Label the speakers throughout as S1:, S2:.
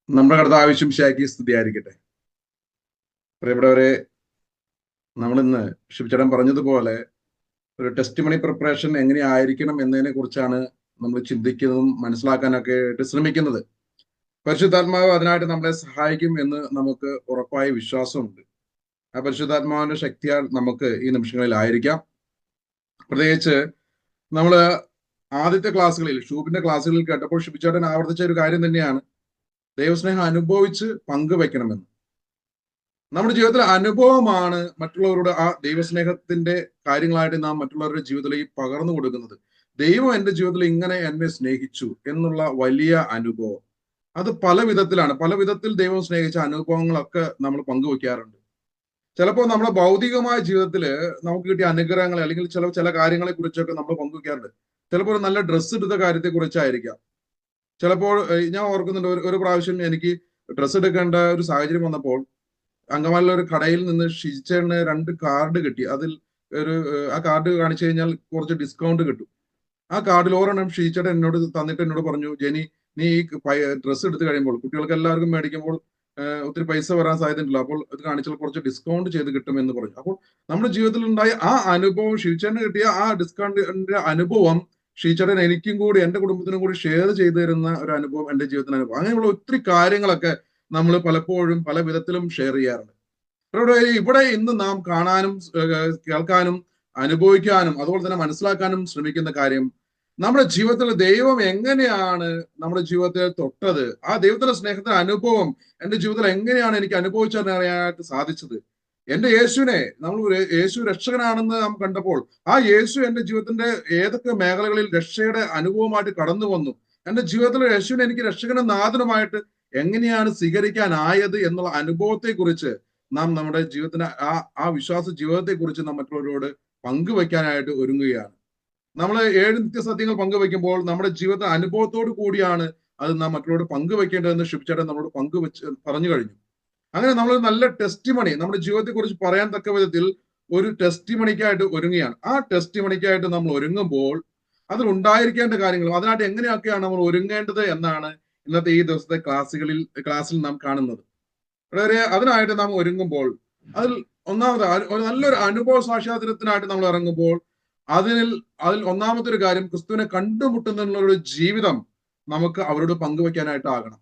S1: നമ്മുടെ കർത്താവ് ശിംശയ്ക്ക് സ്തുതിയായിരിക്കട്ടെ. പ്രിയപ്പെട്ടവരെ, നമ്മളിന്ന് ശിവചേട്ടൻ പറഞ്ഞതുപോലെ ഒരു ടെസ്റ്റ് മണി പ്രിപ്പറേഷൻ എങ്ങനെയായിരിക്കണം എന്നതിനെ കുറിച്ചാണ് നമ്മൾ ചിന്തിക്കുന്നതും മനസ്സിലാക്കാനൊക്കെ ആയിട്ട് ശ്രമിക്കുന്നത്. പരിശുദ്ധാത്മാവ് അതിനായിട്ട് നമ്മളെ സഹായിക്കും എന്ന് നമുക്ക് ഉറപ്പായ വിശ്വാസമുണ്ട്. ആ പരിശുദ്ധാത്മാവിന്റെ ശക്തിയാൽ നമുക്ക് ഈ നിമിഷങ്ങളിലായിരിക്കാം. പ്രത്യേകിച്ച് നമ്മൾ ആദ്യത്തെ ക്ലാസ്സുകളിൽ, ഷൂബിന്റെ ക്ലാസ്സുകളിൽ കേട്ടപ്പോൾ ശിവചേട്ടൻ ആവർത്തിച്ച ഒരു കാര്യം തന്നെയാണ് ദൈവസ്നേഹം അനുഭവിച്ച് പങ്കുവെക്കണമെന്ന്. നമ്മുടെ ജീവിതത്തിലെ അനുഭവമാണ് മറ്റുള്ളവരോട് ആ ദൈവസ്നേഹത്തിന്റെ കാര്യങ്ങളായിട്ട് നാം മറ്റുള്ളവരുടെ ജീവിതത്തിലേക്ക് പകർന്നു കൊടുക്കുന്നത്. ദൈവം എൻ്റെ ജീവിതത്തിൽ ഇങ്ങനെ എന്നെ സ്നേഹിച്ചു എന്നുള്ള വലിയ അനുഭവം, അത് പല വിധത്തിലാണ്. പല വിധത്തിൽ ദൈവം സ്നേഹിച്ച അനുഭവങ്ങളൊക്കെ നമ്മൾ പങ്കുവെക്കാറുണ്ട്. ചിലപ്പോൾ നമ്മുടെ ഭൗതികമായ ജീവിതത്തിൽ നമുക്ക് കിട്ടിയ അനുഗ്രഹങ്ങളെ അല്ലെങ്കിൽ ചില കാര്യങ്ങളെ കുറിച്ചൊക്കെ നമ്മൾ പങ്കുവെക്കാറുണ്ട്. ചിലപ്പോൾ ഒരു നല്ല ഡ്രസ്സ് എടുത്ത കാര്യത്തെ കുറിച്ചായിരിക്കാം. ചിലപ്പോൾ ഞാൻ ഓർക്കുന്നുണ്ട്, ഒരു പ്രാവശ്യം എനിക്ക് ഡ്രസ്സ് എടുക്കേണ്ട ഒരു സാഹചര്യം വന്നപ്പോൾ അങ്കമാലിലെ ഒരു കടയിൽ നിന്ന് ഷിജിച്ചേട്ടന് 2 കാർഡ് കിട്ടി. അതിൽ ആ കാർഡ് കാണിച്ചു കഴിഞ്ഞാൽ കുറച്ച് ഡിസ്കൗണ്ട് കിട്ടും. ആ കാർഡിൽ ഒരെണ്ണം ഷിജിച്ചേട്ടൻ എന്നോട് തന്നിട്ട് എന്നോട് പറഞ്ഞു, ജെനി, നീ ഈ ഡ്രസ്സ് എടുത്ത് കഴിയുമ്പോൾ കുട്ടികൾക്ക് എല്ലാവർക്കും മേടിക്കുമ്പോൾ ഒത്തിരി പൈസ വരാൻ സാധ്യതയുണ്ടല്ലോ, അപ്പോൾ ഇത് കാണിച്ചാൽ കുറച്ച് ഡിസ്കൗണ്ട് ചെയ്ത് കിട്ടുമെന്ന് പറഞ്ഞു. അപ്പോൾ നമ്മുടെ ജീവിതത്തിൽ ഉണ്ടായ ആ അനുഭവം, ഷിജിച്ചേട്ടന് കിട്ടിയ ആ ഡിസ്കൗണ്ടിന്റെ അനുഭവം ഷിജിച്ചേട്ടൻ എനിക്കും കൂടി എൻ്റെ കുടുംബത്തിനും കൂടി ഷെയർ ചെയ്തു തരുന്ന ഒരു അനുഭവം എൻ്റെ ജീവിതത്തിന് അനുഭവം. അങ്ങനെയുള്ള ഒത്തിരി കാര്യങ്ങളൊക്കെ നമ്മൾ പലപ്പോഴും പല വിധത്തിലും ഷെയർ ചെയ്യാറുണ്ട്. ഇവിടെ ഇന്ന് നാം കാണാനും കേൾക്കാനും അനുഭവിക്കാനും അതുപോലെ തന്നെ മനസ്സിലാക്കാനും ശ്രമിക്കുന്ന കാര്യം, നമ്മുടെ ജീവിതത്തിൽ ദൈവം എങ്ങനെയാണ് നമ്മുടെ ജീവിതത്തെ തൊട്ടത്, ആ ദൈവത്തിന്റെ സ്നേഹത്തിന്റെ അനുഭവം എൻ്റെ ജീവിതത്തിൽ എങ്ങനെയാണ് എനിക്ക് അനുഭവിച്ചറിയാനായിട്ട് സാധിച്ചത്. എൻ്റെ യേശുവിനെ, നമ്മൾ യേശു രക്ഷകനാണെന്ന് നാം കണ്ടപ്പോൾ ആ യേശു എൻ്റെ ജീവിതത്തിന്റെ ഏതൊക്കെ മേഖലകളിൽ രക്ഷയുടെ അനുഭവമായിട്ട് കടന്നു വന്നു, എൻ്റെ ജീവിതത്തിലെ യേശുവിനെ എനിക്ക് രക്ഷകനും നാഥനുമായിട്ട് എങ്ങനെയാണ് സ്വീകരിക്കാനായത് എന്നുള്ള അനുഭവത്തെ കുറിച്ച് നാം നമ്മുടെ ജീവിതത്തിന് ആ വിശ്വാസ ജീവിതത്തെ കുറിച്ച് നാം മറ്റുള്ളവരോട് പങ്കുവെക്കാനായിട്ട് ഒരുങ്ങുകയാണ്. നമ്മൾ 7 നിത്യസത്യങ്ങൾ പങ്കുവെക്കുമ്പോൾ നമ്മുടെ ജീവിത അനുഭവത്തോടു കൂടിയാണ് അത് നാം മറ്റുള്ളവരോട് പങ്കുവെക്കേണ്ടതെന്ന് ശിവചേട്ടൻ നമ്മളോട് പറഞ്ഞു കഴിഞ്ഞു. അങ്ങനെ നമ്മൾ നല്ല ടെസ്റ്റ് മണി നമ്മുടെ ജീവിതത്തെ കുറിച്ച് പറയാൻ തക്ക വിധത്തിൽ ഒരു ടെസ്റ്റ് മണിക്കായിട്ട് ഒരുങ്ങുകയാണ്. ആ ടെസ്റ്റ് മണിക്കായിട്ട് നമ്മൾ ഒരുങ്ങുമ്പോൾ അതിൽ ഉണ്ടായിരിക്കേണ്ട കാര്യങ്ങളും അതിനായിട്ട് എങ്ങനെയൊക്കെയാണ് നമ്മൾ ഒരുങ്ങേണ്ടത് എന്നാണ് ഇന്നത്തെ ഈ ദിവസത്തെ ക്ലാസ്സിൽ നാം കാണുന്നത്. വളരെ അതിനായിട്ട് നാം ഒരുങ്ങുമ്പോൾ അതിൽ ഒന്നാമത് ഒരു നല്ലൊരു അനുഭവ സാക്ഷാത്കാരത്തിനായിട്ട് നമ്മൾ ഇറങ്ങുമ്പോൾ അതിൽ ഒന്നാമത്തെ ഒരു കാര്യം, ക്രിസ്തുവിനെ കണ്ടുമുട്ടുന്നതിനുള്ള ജീവിതം നമുക്ക് അവരോട് പങ്കുവെക്കാനായിട്ടാകണം.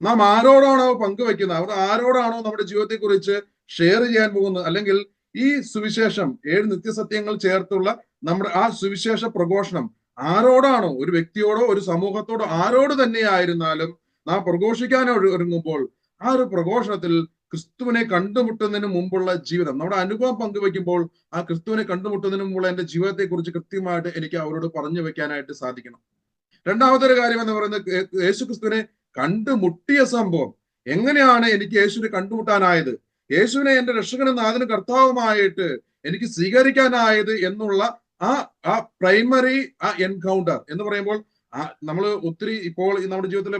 S1: നാം ആരോടാണോ പങ്കുവെക്കുന്നത്, അവർ ആരോടാണോ നമ്മുടെ ജീവിതത്തെ കുറിച്ച് ഷെയർ ചെയ്യാൻ പോകുന്നത്, അല്ലെങ്കിൽ ഈ സുവിശേഷം 7 നിത്യസത്യങ്ങൾ ചേർത്തുള്ള നമ്മുടെ ആ സുവിശേഷ പ്രഘോഷണം ആരോടാണോ, ഒരു വ്യക്തിയോടോ ഒരു സമൂഹത്തോടോ ആരോട് തന്നെയായിരുന്നാലും നാം പ്രഘോഷിക്കാൻ ഒരുങ്ങുമ്പോൾ ആ ഒരു പ്രഘോഷണത്തിൽ ക്രിസ്തുവിനെ കണ്ടുമുട്ടുന്നതിന് മുമ്പുള്ള ജീവിതം, നമ്മുടെ അനുഭവം പങ്കുവെക്കുമ്പോൾ ആ ക്രിസ്തുവിനെ കണ്ടുമുട്ടുന്നതിന് മുമ്പുള്ള എൻ്റെ ജീവിതത്തെ കുറിച്ച് കൃത്യമായിട്ട് എനിക്ക് അവരോട് പറഞ്ഞു വെക്കാനായിട്ട് സാധിക്കണം. രണ്ടാമത്തെ ഒരു കാര്യം എന്ന് പറയുന്നത്, യേശു ക്രിസ്തുവിനെ കണ്ടുമുട്ടിയ സംഭവം, എങ്ങനെയാണ് എനിക്ക് യേശുവിനെ കണ്ടുമുട്ടാനായത്, യേശുവിനെ എൻ്റെ രക്ഷകനും നാഥനും കർത്താവുമായിട്ട് എനിക്ക് സ്വീകരിക്കാനായത് എന്നുള്ള ആ പ്രൈമറി ആ എൻകൗണ്ടർ എന്ന് പറയുമ്പോൾ നമ്മൾ ഒത്തിരി ഇപ്പോൾ നമ്മുടെ ജീവിതത്തിലെ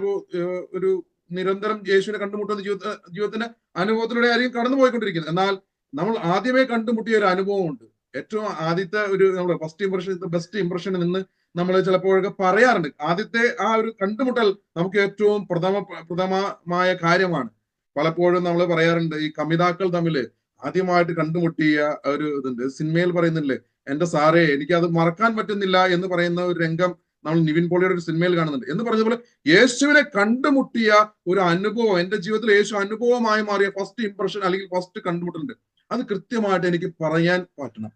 S1: ഒരു നിരന്തരം യേശുവിനെ കണ്ടുമുട്ടുന്ന ജീവിതത്തിന്റെ അനുഭവത്തിലൂടെ ആയിരിക്കും കടന്നു പോയിക്കൊണ്ടിരിക്കുന്നത്. എന്നാൽ നമ്മൾ ആദ്യമേ കണ്ടുമുട്ടിയ ഒരു അനുഭവമുണ്ട്. ഏറ്റവും ആദ്യത്തെ ഒരു നമ്മുടെ ഫസ്റ്റ് ഇംപ്രഷൻ, ബെസ്റ്റ് ഇംപ്രഷനിൽ നിന്ന് നമ്മൾ ചിലപ്പോഴൊക്കെ പറയാറുണ്ട്. ആദ്യത്തെ ആ ഒരു കണ്ടുമുട്ടൽ നമുക്ക് ഏറ്റവും പ്രഥമമായ കാര്യമാണ്. പലപ്പോഴും നമ്മൾ പറയാറുണ്ട്, ഈ കമിതാക്കൾ തമ്മിൽ ആദ്യമായിട്ട് കണ്ടുമുട്ടിയ ഒരു ഇതുണ്ട്. സിനിമയിൽ പറയുന്നില്ലേ, എൻ്റെ സാറേ എനിക്കത് മറക്കാൻ പറ്റുന്നില്ല എന്ന് പറയുന്ന ഒരു രംഗം നമ്മൾ നിവിൻ പോളിയുടെ ഒരു സിനിമയിൽ കാണുന്നുണ്ട്. എന്ന് പറഞ്ഞതുപോലെ യേശുവിനെ കണ്ടുമുട്ടിയ ഒരു അനുഭവം, എൻ്റെ ജീവിതത്തിൽ യേശു അനുഭവമായി മാറിയ ഫസ്റ്റ് ഇംപ്രഷൻ അല്ലെങ്കിൽ ഫസ്റ്റ് കണ്ടുമുട്ടുണ്ട്, അത് കൃത്യമായിട്ട് എനിക്ക് പറയാൻ പറ്റണം.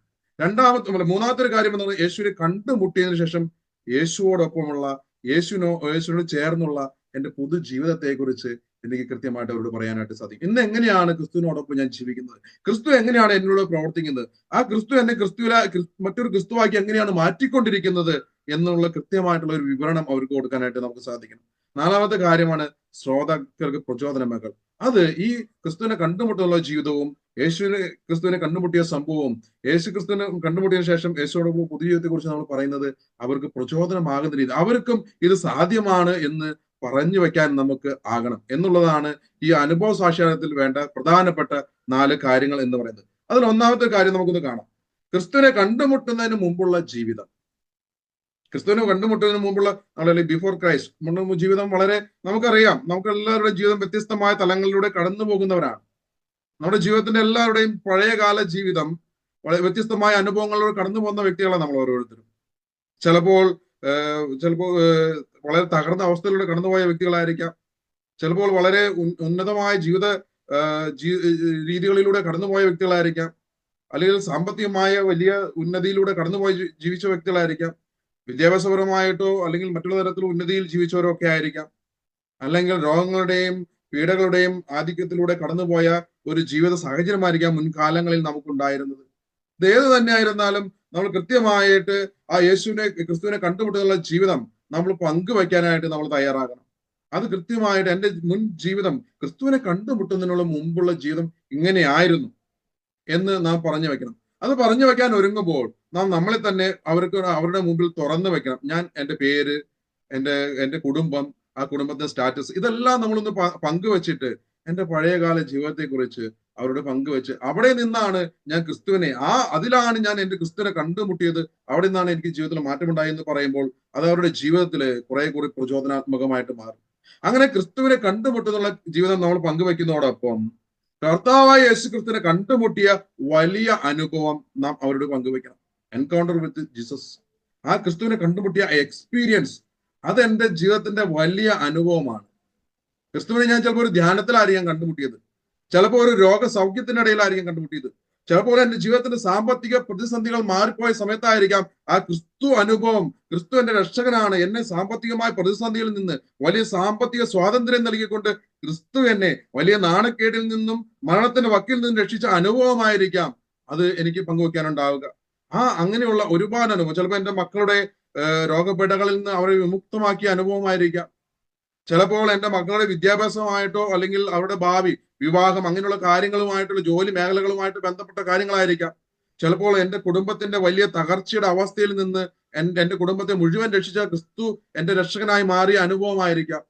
S1: മൂന്നാമത്തെ ഒരു കാര്യം എന്ന് പറഞ്ഞാൽ, യേശുവിനെ കണ്ടുമുട്ടിയതിനു ശേഷം യേശുവോടൊപ്പമുള്ള യേശുവിനോട് ചേർന്നുള്ള എൻ്റെ പൊതു ജീവിതത്തെ കുറിച്ച് എനിക്ക് കൃത്യമായിട്ട് അവരോട് പറയാനായിട്ട് സാധിക്കും. ഇന്ന് എങ്ങനെയാണ് ക്രിസ്തുവിനോടൊപ്പം ഞാൻ ജീവിക്കുന്നത്, ക്രിസ്തു എങ്ങനെയാണ് എന്നോട് പ്രവർത്തിക്കുന്നത്, ആ ക്രിസ്തു എന്നെ മറ്റൊരു ക്രിസ്തുവാക്കി എങ്ങനെയാണ് മാറ്റിക്കൊണ്ടിരിക്കുന്നത് എന്നുള്ള കൃത്യമായിട്ടുള്ള ഒരു വിവരണം അവർക്ക് കൊടുക്കാനായിട്ട് നമുക്ക് സാധിക്കണം. നാലാമത്തെ കാര്യമാണ് ശ്രോതാക്കൾക്ക് പ്രചോദനമേകൾ. അത് ഈ ക്രിസ്തുവിനെ കണ്ടുമുട്ടുള്ള ജീവിതവും ക്രിസ്തുവിനെ കണ്ടുമുട്ടിയ സംഭവവും ക്രിസ്തുവിനെ കണ്ടുമുട്ടിയതിനു ശേഷം യേശുവോടൊപ്പം പുതിയ ജീവിതത്തെ കുറിച്ച് നമ്മൾ പറയുന്നത് അവർക്ക് പ്രചോദനമാകുന്ന രീതി, അവർക്കും ഇത് സാധ്യമാണ് എന്ന് പറഞ്ഞു വെക്കാൻ നമുക്ക് ആകണം എന്നുള്ളതാണ് ഈ അനുഭവ സാക്ഷാത്കാരത്തിൽ വേണ്ട പ്രധാനപ്പെട്ട 4 കാര്യങ്ങൾ എന്ന് പറയുന്നത്. അതിൽ ഒന്നാമത്തെ കാര്യം നമുക്കൊന്ന് കാണാം, ക്രിസ്തുവിനെ കണ്ടുമുട്ടുന്നതിന് മുമ്പുള്ള ജീവിതം. ക്രിസ്തുവിനെ കണ്ടുമുട്ടുന്നതിന് മുമ്പുള്ള നമ്മളെ ബിഫോർ ക്രൈസ്റ്റ് നമ്മുടെ ജീവിതം വളരെ നമുക്കറിയാം. നമുക്ക് എല്ലാവരുടെയും ജീവിതം വ്യത്യസ്തമായ തലങ്ങളിലൂടെ കടന്നു പോകുന്നവരാണ്. നമ്മുടെ ജീവിതത്തിന്റെ എല്ലാവരുടെയും പഴയകാല ജീവിതം വളരെ വ്യത്യസ്തമായ അനുഭവങ്ങളിലൂടെ കടന്നു പോകുന്ന വ്യക്തികളാണ് നമ്മൾ ഓരോരുത്തരും. ചിലപ്പോൾ വളരെ തകർന്ന അവസ്ഥയിലൂടെ കടന്നുപോയ വ്യക്തികളായിരിക്കാം. ചിലപ്പോൾ വളരെ ഉന്നതമായ ജീവിത രീതികളിലൂടെ കടന്നുപോയ വ്യക്തികളായിരിക്കാം. അല്ലെങ്കിൽ സാമ്പത്തികമായ വലിയ ഉന്നതിയിലൂടെ കടന്നുപോയി ജീവിച്ച വ്യക്തികളായിരിക്കാം. വിദ്യാഭ്യാസപരമായിട്ടോ അല്ലെങ്കിൽ മറ്റുള്ള തരത്തിലുള്ള ഉന്നതിയിൽ ജീവിച്ചവരോ ഒക്കെ ആയിരിക്കാം. അല്ലെങ്കിൽ രോഗങ്ങളുടെയും പീഡകളുടെയും ആധിക്യത്തിലൂടെ കടന്നുപോയ ഒരു ജീവിത സാഹചര്യമായിരിക്കാം മുൻകാലങ്ങളിൽ നമുക്കുണ്ടായിരുന്നത്. ഇത് ഏത് തന്നെ ആയിരുന്നാലും നമ്മൾ കൃത്യമായിട്ട് ആ ക്രിസ്തുവിനെ കണ്ടുമുട്ടുന്നുള്ള ജീവിതം നമ്മൾ പങ്കുവയ്ക്കാനായിട്ട് നമ്മൾ തയ്യാറാകണം. അത് കൃത്യമായിട്ട് എൻ്റെ മുൻ ജീവിതം ക്രിസ്തുവിനെ കണ്ടുമുട്ടുന്നതിനുള്ള മുമ്പുള്ള ജീവിതം ഇങ്ങനെയായിരുന്നു എന്ന് നാം പറഞ്ഞു വെക്കണം. അത് പറഞ്ഞു വെക്കാൻ ഒരുങ്ങുമ്പോൾ നാം നമ്മളെ തന്നെ അവരുടെ മുമ്പിൽ തുറന്നു വെക്കണം. ഞാൻ എൻ്റെ പേര്, എൻ്റെ കുടുംബം, ആ കുടുംബത്തിന്റെ സ്റ്റാറ്റസ്, ഇതെല്ലാം നമ്മളൊന്ന് പങ്കുവെച്ചിട്ട് എൻ്റെ പഴയകാല ജീവിതത്തെ കുറിച്ച് അവരോട് പങ്കുവെച്ച് അവിടെ നിന്നാണ് ഞാൻ ക്രിസ്തുവിനെ അതിലാണ് ഞാൻ എൻ്റെ ക്രിസ്തുവിനെ കണ്ടുമുട്ടിയത്, അവിടെ നിന്നാണ് എനിക്ക് ജീവിതത്തിൽ മാറ്റമുണ്ടായി എന്ന് പറയുമ്പോൾ അത് അവരുടെ ജീവിതത്തിൽ കുറെ കൂടി പ്രചോദനാത്മകമായിട്ട് മാറും. അങ്ങനെ ക്രിസ്തുവിനെ കണ്ടുമുട്ടുന്നുള്ള ജീവിതം നമ്മൾ പങ്കുവെക്കുന്നതോടൊപ്പം കർത്താവായ യേശു ക്രിസ്തുവിനെ കണ്ടുമുട്ടിയ വലിയ അനുഭവം നാം അവരോട് പങ്കുവെക്കണം. എൻകൗണ്ടർ വിത്ത് ജീസസ്, ആ ക്രിസ്തുവിനെ കണ്ടുമുട്ടിയ എക്സ്പീരിയൻസ്, അത് എൻ്റെ ജീവിതത്തിന്റെ വലിയ അനുഭവമാണ്. ക്രിസ്തുവിനെ ഞാൻ ചിലപ്പോൾ ഒരു ധ്യാനത്തിലായിരിക്കും കണ്ടുമുട്ടിയത്, ചിലപ്പോൾ ഒരു രോഗസൗഖ്യത്തിനിടയിലായിരിക്കും കണ്ടുമുട്ടിയത്, ചിലപ്പോൾ എൻ്റെ ജീവിതത്തിന്റെ സാമ്പത്തിക പ്രതിസന്ധികൾ മാറിപ്പോയ സമയത്തായിരിക്കാം ആ ക്രിസ്തു അനുഭവം. ക്രിസ്തു എൻ്റെ രക്ഷകനാണ്, എന്നെ സാമ്പത്തികമായ പ്രതിസന്ധിയിൽ നിന്ന് വലിയ സാമ്പത്തിക സ്വാതന്ത്ര്യം നൽകിക്കൊണ്ട് ക്രിസ്തു എന്നെ വലിയ നാണക്കേടിൽ നിന്നും മരണത്തിന്റെ വക്കിൽ നിന്നും രക്ഷിച്ച അനുഭവമായിരിക്കാം അത് എനിക്ക് പങ്കുവെക്കാനുണ്ടാവുക. അങ്ങനെയുള്ള ഒരുപാട് അനുഭവം, ചിലപ്പോൾ എൻ്റെ മക്കളുടെ രോഗപീഠകളിൽ നിന്ന് അവരെ വിമുക്തമാക്കിയ അനുഭവമായിരിക്കാം. ചിലപ്പോൾ എൻ്റെ മക്കളുടെ വിദ്യാഭ്യാസമായിട്ടോ അല്ലെങ്കിൽ അവരുടെ ഭാവി, വിവാഹം, അങ്ങനെയുള്ള കാര്യങ്ങളുമായിട്ടുള്ള ജോലി മേഖലകളുമായിട്ട് ബന്ധപ്പെട്ട കാര്യങ്ങളായിരിക്കാം. ചിലപ്പോൾ എൻ്റെ കുടുംബത്തിന്റെ വലിയ തകർച്ചയുടെ അവസ്ഥയിൽ നിന്ന് എൻ്റെ കുടുംബത്തെ മുഴുവൻ രക്ഷിച്ച ക്രിസ്തു എൻ്റെ രക്ഷകനായി മാറിയ അനുഭവമായിരിക്കാം.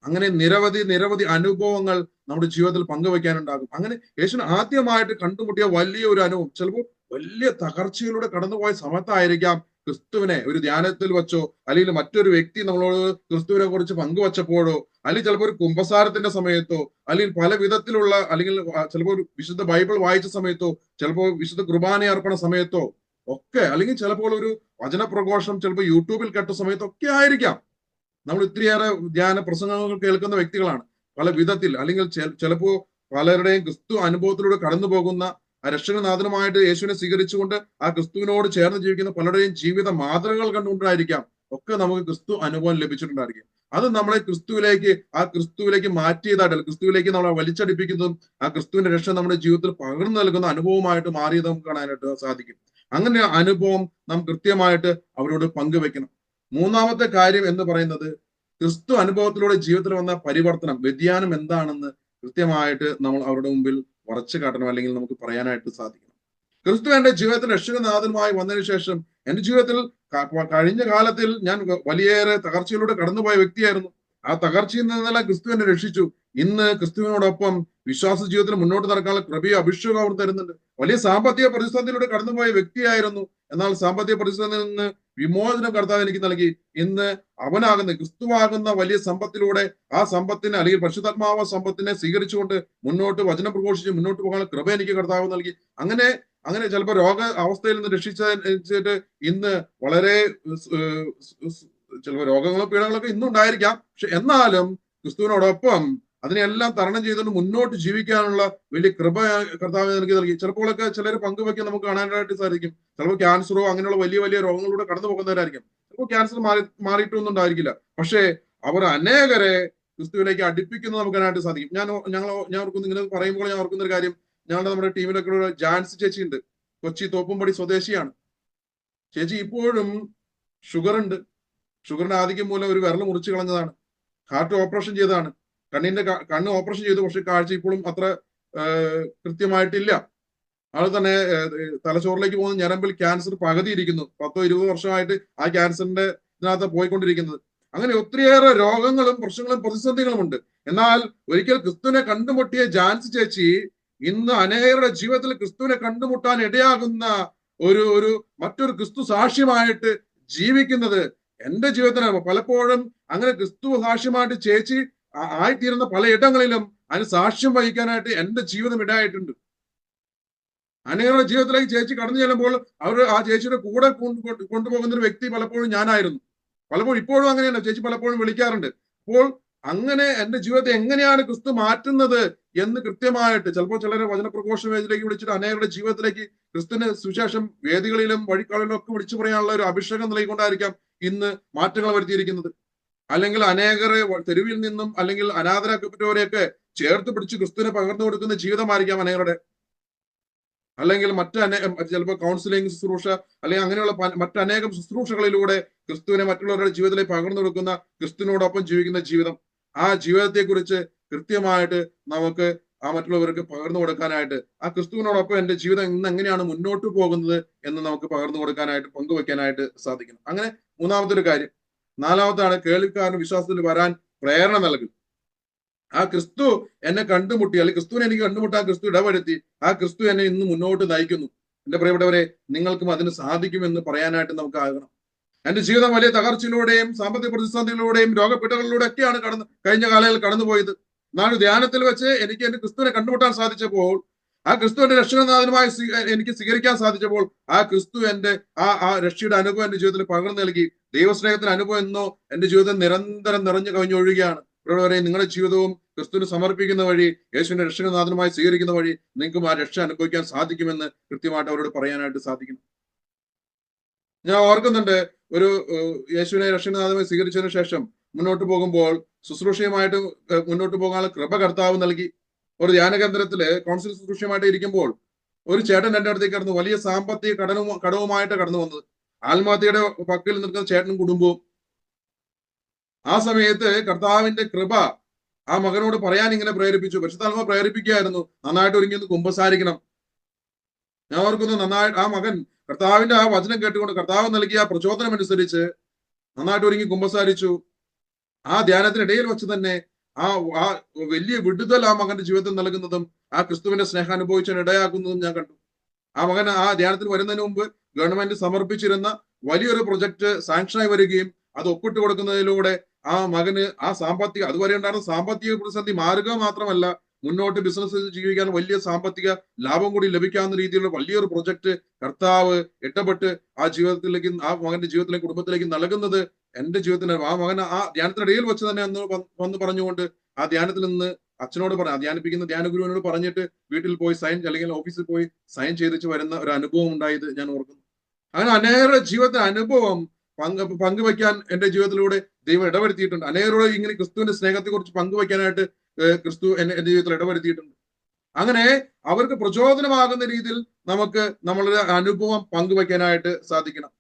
S1: അങ്ങനെ നിരവധി അനുഭവങ്ങൾ നമ്മുടെ ജീവിതത്തിൽ പങ്കുവെക്കാനുണ്ടാകും. അങ്ങനെ യേശുവിനെ ആദ്യമായിട്ട് കണ്ടുമുട്ടിയ വലിയ ഒരു അനുഭവം ചിലപ്പോൾ വലിയ തകർച്ചയിലൂടെ കടന്നുപോയ സമയത്തായിരിക്കാം ക്രിസ്തുവിനെ ഒരു ധ്യാനത്തിൽ വെച്ചോ അല്ലെങ്കിൽ മറ്റൊരു വ്യക്തി നമ്മളോട് ക്രിസ്തുവിനെ കുറിച്ച് പങ്കുവച്ചപ്പോഴോ അല്ലെങ്കിൽ ചിലപ്പോൾ ഒരു കുമ്പസാരത്തിന്റെ സമയത്തോ അല്ലെങ്കിൽ പല വിധത്തിലുള്ള അല്ലെങ്കിൽ ചിലപ്പോൾ ഒരു വിശുദ്ധ ബൈബിൾ വായിച്ച സമയത്തോ ചിലപ്പോൾ വിശുദ്ധ കുർബാന അർപ്പണ സമയത്തോ ഒക്കെ അല്ലെങ്കിൽ ചിലപ്പോൾ ഒരു വചനപ്രഘോഷം ചിലപ്പോൾ യൂട്യൂബിൽ കേട്ട സമയത്തൊക്കെ ആയിരിക്കാം. നമ്മൾ ഇത്രയേറെ ധ്യാന പ്രസംഗങ്ങൾ കേൾക്കുന്ന വ്യക്തികളാണ് പല വിധത്തിൽ. അല്ലെങ്കിൽ ചിലപ്പോൾ പലരുടെയും ക്രിസ്തു അനുഭവത്തിലൂടെ കടന്നു പോകുന്ന ആ രക്ഷകനാഥനുമായിട്ട് യേശുവിനെ സ്വീകരിച്ചുകൊണ്ട് ആ ക്രിസ്തുവിനോട് ചേർന്ന് ജീവിക്കുന്ന പലരുടെയും ജീവിത മാതൃകകൾ കണ്ടുകൊണ്ടായിരിക്കാം ഒക്കെ നമുക്ക് ക്രിസ്തു അനുഭവം ലഭിച്ചിട്ടുണ്ടായിരിക്കും. അത് നമ്മളെ ക്രിസ്തുവിലേക്ക് മാറ്റിയതായിട്ടല്ല, ക്രിസ്തുവിലേക്ക് നമ്മളെ വലിച്ചടിപ്പിക്കുന്നതും ആ ക്രിസ്തുവിന്റെ രക്ഷ നമ്മുടെ ജീവിതത്തിൽ പകർന്നു നൽകുന്ന അനുഭവമായിട്ട് മാറിയത് നമുക്ക് കാണാനായിട്ട് സാധിക്കും. അങ്ങനെ അനുഭവം നാം കൃത്യമായിട്ട് അവരോട് പങ്കുവെക്കണം. മൂന്നാമത്തെ കാര്യം എന്ന് പറയുന്നത് ക്രിസ്തു അനുഭവത്തിലൂടെ ജീവിതത്തിൽ വന്ന പരിവർത്തനം, വ്യതിയാനം എന്താണെന്ന് കൃത്യമായിട്ട് നമ്മൾ അവരുടെ മുമ്പിൽ ഉറച്ചു കാട്ടണം, അല്ലെങ്കിൽ നമുക്ക് പറയാനായിട്ട് സാധിക്കണം. ക്രിസ്തു എന്റെ ജീവിതത്തിൽ രക്ഷകനാഥനുമായി വന്നതിന് ശേഷം എന്റെ ജീവിതത്തിൽ കഴിഞ്ഞ കാലത്തിൽ ഞാൻ വലിയേറെ തകർച്ചയിലൂടെ കടന്നുപോയ വ്യക്തിയായിരുന്നു. ആ തകർച്ചയിൽ നിന്നെല്ലാം ക്രിസ്തു എന്നെ രക്ഷിച്ചു. ഇന്ന് ക്രിസ്തുവിനോടൊപ്പം വിശ്വാസ ജീവിതത്തിൽ മുന്നോട്ട് നടക്കാനുള്ള കൃപയും അഭിഷേകം അവർ തരുന്നുണ്ട്. വലിയ സാമ്പത്തിക പ്രതിസന്ധിയിലൂടെ കടന്നുപോയ വ്യക്തിയായിരുന്നു. എന്നാൽ സാമ്പത്തിക പ്രതിസന്ധിയിൽ നിന്ന് വിമോചനം കർത്താവ് എനിക്ക് നൽകി. ഇന്ന് അവനാകുന്ന ക്രിസ്തുവാകുന്ന വലിയ സമ്പത്തിലൂടെ ആ സമ്പത്തിനെ അല്ലെങ്കിൽ പരിശുദ്ധാത്മാവ സമ്പത്തിനെ സ്വീകരിച്ചുകൊണ്ട് മുന്നോട്ട് വചനം പ്രഘോഷിച്ച് മുന്നോട്ട് പോകാനുള്ള കൃപ എനിക്ക് കർത്താവ് നൽകി. അങ്ങനെ ചിലപ്പോൾ രോഗ അവസ്ഥയിൽ നിന്ന് രക്ഷിച്ചിട്ട് ഇന്ന് വളരെ ചിലപ്പോൾ രോഗങ്ങളോ പീഡകളൊക്കെ ഇന്നും ഉണ്ടായിരിക്കാം. പക്ഷെ എന്നാലും ക്രിസ്തുവിനോടൊപ്പം അതിനെല്ലാം തരണം ചെയ്തുകൊണ്ട് മുന്നോട്ട് ജീവിക്കാനുള്ള വലിയ കൃപ കർത്താവ് എനിക്ക് നൽകി. ചിലപ്പോഴൊക്കെ ചിലർ പങ്കുവെക്കാൻ നമുക്ക് കാണാനായിട്ട് സാധിക്കും. ചിലപ്പോൾ ക്യാൻസറോ അങ്ങനെയുള്ള വലിയ രോഗങ്ങളിലൂടെ കടന്നു പോകുന്നവരായിരിക്കും. ചിലപ്പോൾ ക്യാൻസർ മാറിയിട്ടൊന്നും ഉണ്ടായിരിക്കില്ല. പക്ഷേ അവർ അനേകരെ ക്രിസ്തുവിലേക്ക് അടുപ്പിക്കുന്നത് നമുക്ക് കാണാനായിട്ട് സാധിക്കും. ഞാൻ ഓർക്കുന്നു, ഇങ്ങനെ പറയുമ്പോൾ ഞാൻ ഓർക്കുന്ന ഒരു കാര്യം, നമ്മുടെ ടീമിലൊക്കെ ഒരു ജാൻസി ചേച്ചി ഉണ്ട്. കൊച്ചി തോപ്പുംപടി സ്വദേശിയാണ്. ചേച്ചി ഇപ്പോഴും ഷുഗർ ഉണ്ട്. ഷുഗറിന്റെ ആധിക്യം മൂലം ഒരു വിരൽ മുറിച്ചു കളഞ്ഞതാണ്. ഹാർട്ട് ഓപ്പറേഷൻ ചെയ്തതാണ്. കണ്ണ് ഓപ്പറേഷൻ ചെയ്തു. പക്ഷെ കാഴ്ച ഇപ്പോഴും അത്ര കൃത്യമായിട്ടില്ല. ആൾ തന്നെ തലച്ചോറിലേക്ക് പോകുന്ന ഞരമ്പിൽ ക്യാൻസർ പകുതി ഇരിക്കുന്നു. 10-20 വർഷമായിട്ട് ആ ക്യാൻസറിന്റെ ഇതിനകത്ത് പോയിക്കൊണ്ടിരിക്കുന്നത്. അങ്ങനെ ഒത്തിരിയേറെ രോഗങ്ങളും പ്രശ്നങ്ങളും പ്രതിസന്ധികളും ഉണ്ട്. എന്നാൽ ഒരിക്കൽ ക്രിസ്തുവിനെ കണ്ടുമുട്ടിയ ജാൻസി ചേച്ചി ഇന്ന് അനേകരുടെ ജീവിതത്തിൽ ക്രിസ്തുവിനെ കണ്ടുമുട്ടാൻ ഇടയാകുന്ന മറ്റൊരു ക്രിസ്തു സാക്ഷ്യമായിട്ട് ജീവിക്കുന്നത് എന്റെ ജീവിതത്തിന് പലപ്പോഴും അങ്ങനെ ക്രിസ്തു സാക്ഷ്യമായിട്ട് ചേച്ചി ആയിത്തീരുന്ന പല ഇടങ്ങളിലും അതിന് സാക്ഷ്യം വഹിക്കാനായിട്ട് എന്റെ ജീവിതം ഇടയായിട്ടുണ്ട്. അനേകരുടെ ജീവിതത്തിലേക്ക് ചേച്ചി കടന്നു ചെല്ലുമ്പോൾ അവർ ആ ചേച്ചിയുടെ കൂടെ കൊണ്ടുപോകുന്ന ഒരു വ്യക്തി പലപ്പോഴും ഞാനായിരുന്നു. പലപ്പോഴും ഇപ്പോഴും അങ്ങനെയാണ്, ചേച്ചി പലപ്പോഴും വിളിക്കാറുണ്ട്. അപ്പോൾ അങ്ങനെ എന്റെ ജീവിതത്തെ എങ്ങനെയാണ് ക്രിസ്തു മാറ്റുന്നത് എന്ന് കൃത്യമായിട്ട്, ചിലപ്പോൾ ചിലരെ വചനപ്രഘോഷ വേദിയിലേക്ക് വിളിച്ചിട്ട് അനേകരുടെ ജീവിതത്തിലേക്ക് ക്രിസ്തുവിന് സുവിശേഷം വേദികളിലും വഴിക്കാളിലും ഒക്കെ വിളിച്ചു പറയാനുള്ള ഒരു അഭിഷേകം നൽകിക്കൊണ്ടായിരിക്കാം ഇന്ന് മാറ്റങ്ങൾ വരുത്തിയിരിക്കുന്നത്. അല്ലെങ്കിൽ അനേകരെ തെരുവിൽ നിന്നും അല്ലെങ്കിൽ അനാഥരാക്കപ്പെട്ടവരെയൊക്കെ ചേർത്ത് പിടിച്ച് ക്രിസ്തുവിനെ പകർന്നു കൊടുക്കുന്ന ജീവിതമായിരിക്കാം അനേകരുടെ. അല്ലെങ്കിൽ ചിലപ്പോൾ കൗൺസിലിംഗ് ശുശ്രൂഷ അല്ലെങ്കിൽ അങ്ങനെയുള്ള മറ്റനേകം ശുശ്രൂഷകളിലൂടെ ക്രിസ്തുവിനെ മറ്റുള്ളവരുടെ ജീവിതത്തിലേക്ക് പകർന്നു കൊടുക്കുന്ന, ക്രിസ്തുവിനോടൊപ്പം ജീവിക്കുന്ന ജീവിതം, ആ ജീവിതത്തെ കുറിച്ച് കൃത്യമായിട്ട് നമുക്ക് ആ മറ്റുള്ളവർക്ക് പകർന്നു കൊടുക്കാനായിട്ട്, ആ ക്രിസ്തുവിനോടൊപ്പം എന്റെ ജീവിതം ഇന്ന് എങ്ങനെയാണ് മുന്നോട്ട് പോകുന്നത് എന്ന് നമുക്ക് പകർന്നു കൊടുക്കാനായിട്ട്, പങ്കുവെക്കാനായിട്ട് സാധിക്കണം. അങ്ങനെ മൂന്നാമത്തെ ഒരു കാര്യം. നാലാമത്താണ് കേൾവിക്കാരന് വിശ്വാസത്തിൽ വരാൻ പ്രേരണ നൽകും. ആ ക്രിസ്തു എന്നെ കണ്ടുമുട്ടി, അല്ലെങ്കിൽ ക്രിസ്തുവിനെ എനിക്ക് കണ്ടുമുട്ടാൻ ക്രിസ്തു ഇടവരുത്തി, ആ ക്രിസ്തു എന്നെ ഇന്ന് മുന്നോട്ട് നയിക്കുന്നു. എന്റെ പ്രിയപ്പെട്ടവരെ, നിങ്ങൾക്കും അതിന് സാധിക്കുമെന്ന് പറയാനായിട്ട് നമുക്ക് ആകണം. എന്റെ ജീവിതം വലിയ തകർച്ചയിലൂടെയും സാമ്പത്തിക പ്രതിസന്ധികളിലൂടെയും രോഗപ്പെട്ടുകളിലൂടെ ഒക്കെയാണ് കഴിഞ്ഞ കാലങ്ങളിൽ കടന്നുപോയത്. എന്നാൽ ധ്യാനത്തിൽ വെച്ച് എനിക്ക് എന്റെ ക്രിസ്തുവിനെ കണ്ടുമുട്ടാൻ സാധിച്ചപ്പോൾ, ആ ക്രിസ്തു എന്റെ രക്ഷകനാഥനുമായി എനിക്ക് സ്വീകരിക്കാൻ സാധിച്ചപ്പോൾ, ആ ക്രിസ്തു എന്റെ ആ രക്ഷയുടെ അനുഭവം എന്റെ ജീവിതത്തിൽ പകർന്നു നൽകി. ദൈവസ്നേഹത്തിന്റെ അനുഭവം എന്നോ എന്റെ ജീവിതം നിരന്തരം നിറഞ്ഞു കവിഞ്ഞൊഴുകയാണ്. വരെ നിങ്ങളുടെ ജീവിതവും ക്രിസ്തുവിന് സമർപ്പിക്കുന്ന വഴി, യേശുവിന്റെ രക്ഷകനാഥനുമായി സ്വീകരിക്കുന്ന വഴി നിങ്ങൾക്കും ആ രക്ഷ അനുഭവിക്കാൻ സാധിക്കുമെന്ന് കൃത്യമായിട്ട് അവരോട് പറയാനായിട്ട് സാധിക്കുന്നു. ഞാൻ ഓർക്കുന്നുണ്ട്, ഒരു യേശുവിനെ രക്ഷകനാഥനുമായി സ്വീകരിച്ചതിന് ശേഷം മുന്നോട്ട് പോകുമ്പോൾ ശുശ്രൂഷയുമായിട്ട് മുന്നോട്ട് പോകാനുള്ള കൃപ കർത്താവ് നൽകി. ഒരു ധ്യാന കേന്ദ്രത്തില് കൗൺസിൽ ശുശ്രൂഷയുമായിട്ട് ഇരിക്കുമ്പോൾ ഒരു ചേട്ടൻ എന്റെ അടുത്തേക്ക് കടന്നു, വലിയ സാമ്പത്തിക കടവുമായിട്ട് കടന്നു വന്നത്. ആത്മഹത്യയുടെ പക്കൽ നിൽക്കുന്ന ചേട്ടനും കുടുംബവും. ആ സമയത്ത് കർത്താവിന്റെ കൃപ ആ മകനോട് പറയാൻ ഇങ്ങനെ പ്രേരിപ്പിച്ചു. പരിശുദ്ധാത്മാവ് പ്രേരിപ്പിക്കുകയായിരുന്നു, നന്നായിട്ട് ഒരുങ്ങി ഒന്ന് കുമ്പസാരിക്കണം. ഞാൻ ഓർക്കുന്നു, നന്നായിട്ട് ആ മകൻ കർത്താവിന്റെ ആ വചനം കേട്ടുകൊണ്ട് കർത്താവ് നൽകിയ പ്രചോദനം അനുസരിച്ച് നന്നായിട്ട് ഒരുങ്ങി കുമ്പസാരിച്ചു. ആ ധ്യാനത്തിനിടയിൽ വെച്ച് തന്നെ ആ വലിയ വിടുതൽ ആ മകന്റെ ജീവിതത്തിൽ നൽകുന്നതും ആ ക്രിസ്തുവിന്റെ സ്നേഹം അനുഭവിച്ചാൽ ഇടയാക്കുന്നതും ഞാൻ കണ്ടു. ആ മകൻ ആ ധ്യാനത്തിൽ വരുന്നതിന് മുമ്പ് ഗവൺമെന്റ് സമർപ്പിച്ചിരുന്ന വലിയൊരു പ്രൊജക്ട് സാങ്ഷനായി വരികയും അത് ഒപ്പിട്ട് കൊടുക്കുന്നതിലൂടെ ആ മകന് ആ അതുവരെ ഉണ്ടായിരുന്ന സാമ്പത്തിക പ്രതിസന്ധി മാറുക മാത്രമല്ല, മുന്നോട്ട് ബിസിനസ് ജീവിക്കാൻ വലിയ സാമ്പത്തിക ലാഭം കൂടി ലഭിക്കാവുന്ന രീതിയിലുള്ള വലിയൊരു പ്രൊജക്ട് കർത്താവ് ഇടപെട്ട് ആ ജീവിതത്തിലേക്ക്, ആ മകന്റെ ജീവിതത്തിലേക്ക്, കുടുംബത്തിലേക്ക് നൽകുന്നത് എന്റെ ജീവിതത്തിന് ആ മകൻ ആ ധ്യാനത്തിനിടയിൽ വെച്ച് തന്നെ വന്ന് പറഞ്ഞുകൊണ്ട് ആ ധ്യാനത്തിൽ നിന്ന് അച്ഛനോട് ധ്യാനിപ്പിക്കുന്ന ധ്യാനഗുരുവിനോട് പറഞ്ഞിട്ട് വീട്ടിൽ പോയി സൈൻ, അല്ലെങ്കിൽ ഓഫീസിൽ പോയി സൈൻ ചെയ്തിട്ട് വരുന്ന ഒരു അനുഭവം ഉണ്ടായത് ഞാൻ ഓർക്കുന്നു. അങ്ങനെ അനേകരുടെ ജീവിതത്തിന്റെ അനുഭവം പങ്കുവയ്ക്കാൻ എന്റെ ജീവിതത്തിലൂടെ ദൈവം ഇടവരുത്തിയിട്ടുണ്ട്. അനേകരോട് ഇങ്ങനെ ക്രിസ്തുവിന്റെ സ്നേഹത്തെ കുറിച്ച് പങ്കുവയ്ക്കാനായിട്ട് ക്രിസ്തു എന്റെ ജീവിതത്തിൽ ഇടവരുത്തിയിട്ടുണ്ട്. അങ്ങനെ അവർക്ക് പ്രചോദനമാകുന്ന രീതിയിൽ നമുക്ക് നമ്മളുടെ അനുഭവം പങ്കുവയ്ക്കാനായിട്ട് സാധിക്കണം.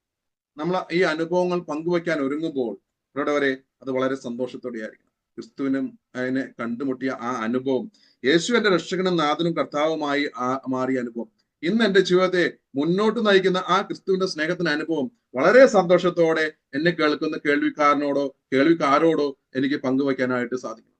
S1: നമ്മൾ ഈ അനുഭവങ്ങൾ പങ്കുവയ്ക്കാൻ ഒരുങ്ങുമ്പോൾ ഇവിടെ വരെ അത് വളരെ സന്തോഷത്തോടെ ആയിരിക്കണം. ക്രിസ്തുവിനും അതിനെ കണ്ടുമുട്ടിയ ആ അനുഭവം, യേശു എന്റെ രക്ഷകനും നാഥനും കർത്താവുമായി മാറിയ അനുഭവം, ഇന്ന് എന്റെ ജീവിതത്തെ മുന്നോട്ട് നയിക്കുന്ന ആ ക്രിസ്തുവിന്റെ സ്നേഹത്തിന്റെ അനുഭവം വളരെ സന്തോഷത്തോടെ എന്നെ കേൾക്കുന്ന കേൾവിക്കാരോടോ എനിക്ക് പങ്കുവയ്ക്കാനായിട്ട് സാധിക്കണം.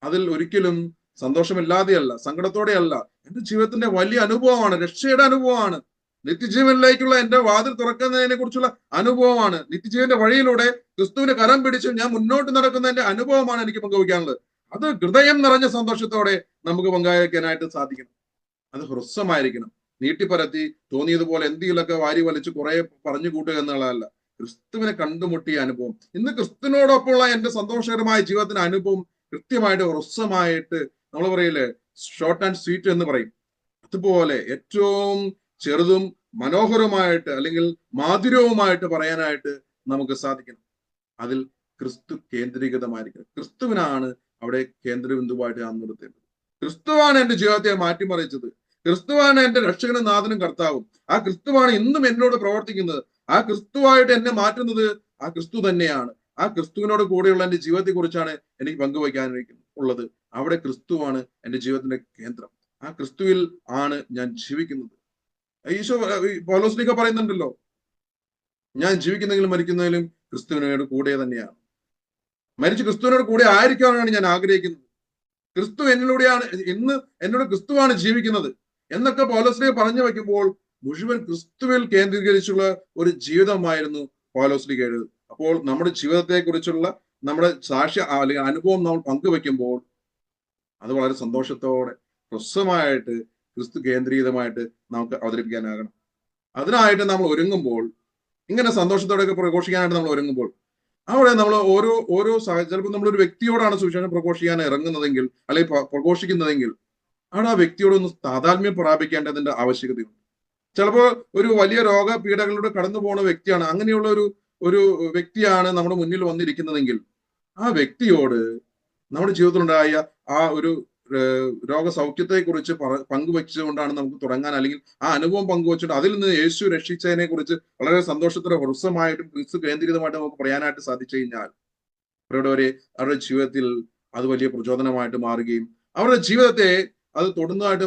S1: അതിൽ ഒരിക്കലും സന്തോഷമില്ലാതെയല്ല, സങ്കടത്തോടെയല്ല. എന്റെ ജീവിതത്തിന്റെ വലിയ അനുഭവമാണ്, രക്ഷയുടെ അനുഭവമാണ്, നിത്യജീവനിലേക്കുള്ള എന്റെ വാതിൽ തുറക്കുന്നതിനെ കുറിച്ചുള്ള അനുഭവമാണ്, നിത്യജീവന്റെ വഴിയിലൂടെ ക്രിസ്തുവിന്റെ കരം പിടിച്ച് ഞാൻ മുന്നോട്ട് നടക്കുന്നതിന്റെ അനുഭവമാണ് എനിക്ക് പങ്കുവയ്ക്കാനുള്ളത്. അത് ഹൃദയം നിറഞ്ഞ സന്തോഷത്തോടെ നമുക്ക് പങ്കുവയ്ക്കാനായിട്ട് സാധിക്കണം. അത് ഹ്രസ്വമായിരിക്കണം, നീട്ടിപ്പരത്തി തോന്നിയതുപോലെ എന്തെങ്കിലുമൊക്കെ വാരി വലിച്ച് കുറെ പറഞ്ഞു കൂട്ടുക എന്നുള്ളതല്ല. ക്രിസ്തുവിനെ കണ്ടുമുട്ടിയ അനുഭവം, ഇന്ന് ക്രിസ്തുവിനോടൊപ്പമുള്ള എന്റെ സന്തോഷകരമായ ജീവിതത്തിന്റെ അനുഭവം കൃത്യമായിട്ട് ഹ്രസ്വമായിട്ട്, നമ്മൾ പറയില്ലേ ഷോർട്ട് ആൻഡ് സ്വീറ്റ് എന്ന് പറയും, അതുപോലെ ഏറ്റവും ചെറുതും മനോഹരമായിട്ട് അല്ലെങ്കിൽ മാധുര്യവുമായിട്ട് പറയാനായിട്ട് നമുക്ക് സാധിക്കണം. അതിൽ ക്രിസ്തു കേന്ദ്രീകൃതമായിരിക്കണം. ക്രിസ്തുവിനാണ് അവിടെ കേന്ദ്രബിന്ദുവായിട്ട് നാം നിർത്തേണ്ടത്. ക്രിസ്തുവാണ് എന്റെ ജീവിതത്തെ മാറ്റിമറിച്ചത്. ക്രിസ്തുവാണ് എന്റെ രക്ഷകനും നാഥനും കർത്താവും. ആ ക്രിസ്തുവാണ് ഇന്നും എന്നോട് പ്രവർത്തിക്കുന്നത്. ആ ക്രിസ്തുവായിട്ട് എന്നെ മാറ്റുന്നത് ആ ക്രിസ്തു തന്നെയാണ്. ആ ക്രിസ്തുവിനോട് കൂടെയുള്ള എന്റെ ജീവിതത്തെ കുറിച്ചാണ് എനിക്ക് പങ്കുവയ്ക്കാനുള്ളത്. അവിടെ ക്രിസ്തുവാണ് എന്റെ ജീവിതത്തിന്റെ കേന്ദ്രം. ആ ക്രിസ്തുവിൽ ആണ് ഞാൻ ജീവിക്കുന്നത്. ഈശോ പൗലോസ്ലീഹ പറയുന്നുണ്ടല്ലോ, ഞാൻ ജീവിക്കുന്നതിലും മരിക്കുന്നതിലും ക്രിസ്തുവിനോട് കൂടെ തന്നെയാണ്. മരിച്ച് ക്രിസ്തുവിനോട് കൂടെ ആയിരിക്കാനാണ് ഞാൻ ആഗ്രഹിക്കുന്നത്. ക്രിസ്തു എന്നിലൂടെയാണ്, ഇന്ന് എന്നോട് ക്രിസ്തുവാണ് ജീവിക്കുന്നത് എന്നൊക്കെ പൗലോസ്ലീഹ പറഞ്ഞു വയ്ക്കുമ്പോൾ മുഴുവൻ ക്രിസ്തുവിൽ കേന്ദ്രീകരിച്ചുള്ള ഒരു ജീവിതമായിരുന്നു പൗലോസ്ലീഹയുടേത്. അപ്പോൾ നമ്മുടെ ജീവിതത്തെ കുറിച്ചുള്ള നമ്മുടെ സാക്ഷ്യ അല്ലെങ്കിൽ അനുഭവം നമ്മൾ പങ്കുവെക്കുമ്പോൾ അത് വളരെ സന്തോഷത്തോടെ ഹ്രസ്വമായിട്ട് ക്രിസ്തു കേന്ദ്രീകൃതമായിട്ട് നമുക്ക് അവതരിപ്പിക്കാനാകണം. അതിനായിട്ട് നമ്മൾ ഒരുങ്ങുമ്പോൾ, ഇങ്ങനെ സന്തോഷത്തോടെയൊക്കെ പ്രഘോഷിക്കാനായിട്ട് നമ്മൾ ഒരുങ്ങുമ്പോൾ, അവിടെ നമ്മൾ ഓരോ ചിലപ്പോൾ നമ്മളൊരു വ്യക്തിയോടാണ് സുവിശേഷം പ്രഘോഷിക്കാൻ ഇറങ്ങുന്നതെങ്കിൽ അല്ലെങ്കിൽ പ്രഘോഷിക്കുന്നതെങ്കിൽ അവിടെ ആ വ്യക്തിയോടൊന്ന് താതാത്മ്യം പ്രാപിക്കേണ്ടതിന്റെ ആവശ്യകതയുണ്ട്. ചിലപ്പോൾ ഒരു വലിയ രോഗപീഠകളിലൂടെ കടന്നു പോകുന്ന വ്യക്തിയാണ്, അങ്ങനെയുള്ള ഒരു വ്യക്തിയാണ് നമ്മുടെ മുന്നിൽ വന്നിരിക്കുന്നതെങ്കിൽ ആ വ്യക്തിയോട് നമ്മുടെ ജീവിതത്തിലുണ്ടായ ആ ഒരു രോഗസൗഖ്യത്തെ കുറിച്ച് പങ്കുവെച്ചുകൊണ്ടാണ് നമുക്ക് തുടങ്ങാൻ, അല്ലെങ്കിൽ ആ അനുഭവം പങ്കുവെച്ചിട്ട് അതിൽ നിന്ന് യേശു രക്ഷിച്ചതിനെ കുറിച്ച് വളരെ സന്തോഷത്തോടെ ഹ്രസ്വമായിട്ടും ക്രിസ്തു കേന്ദ്രീകൃതമായിട്ട് നമുക്ക് പറയാനായിട്ട് സാധിച്ചു കഴിഞ്ഞാൽ അവരുടെ ജീവിതത്തിൽ അത് വലിയ പ്രചോദനമായിട്ട് മാറുകയും അവരുടെ ജീവിതത്തെ അത് തൊടുന്നതായിട്ട്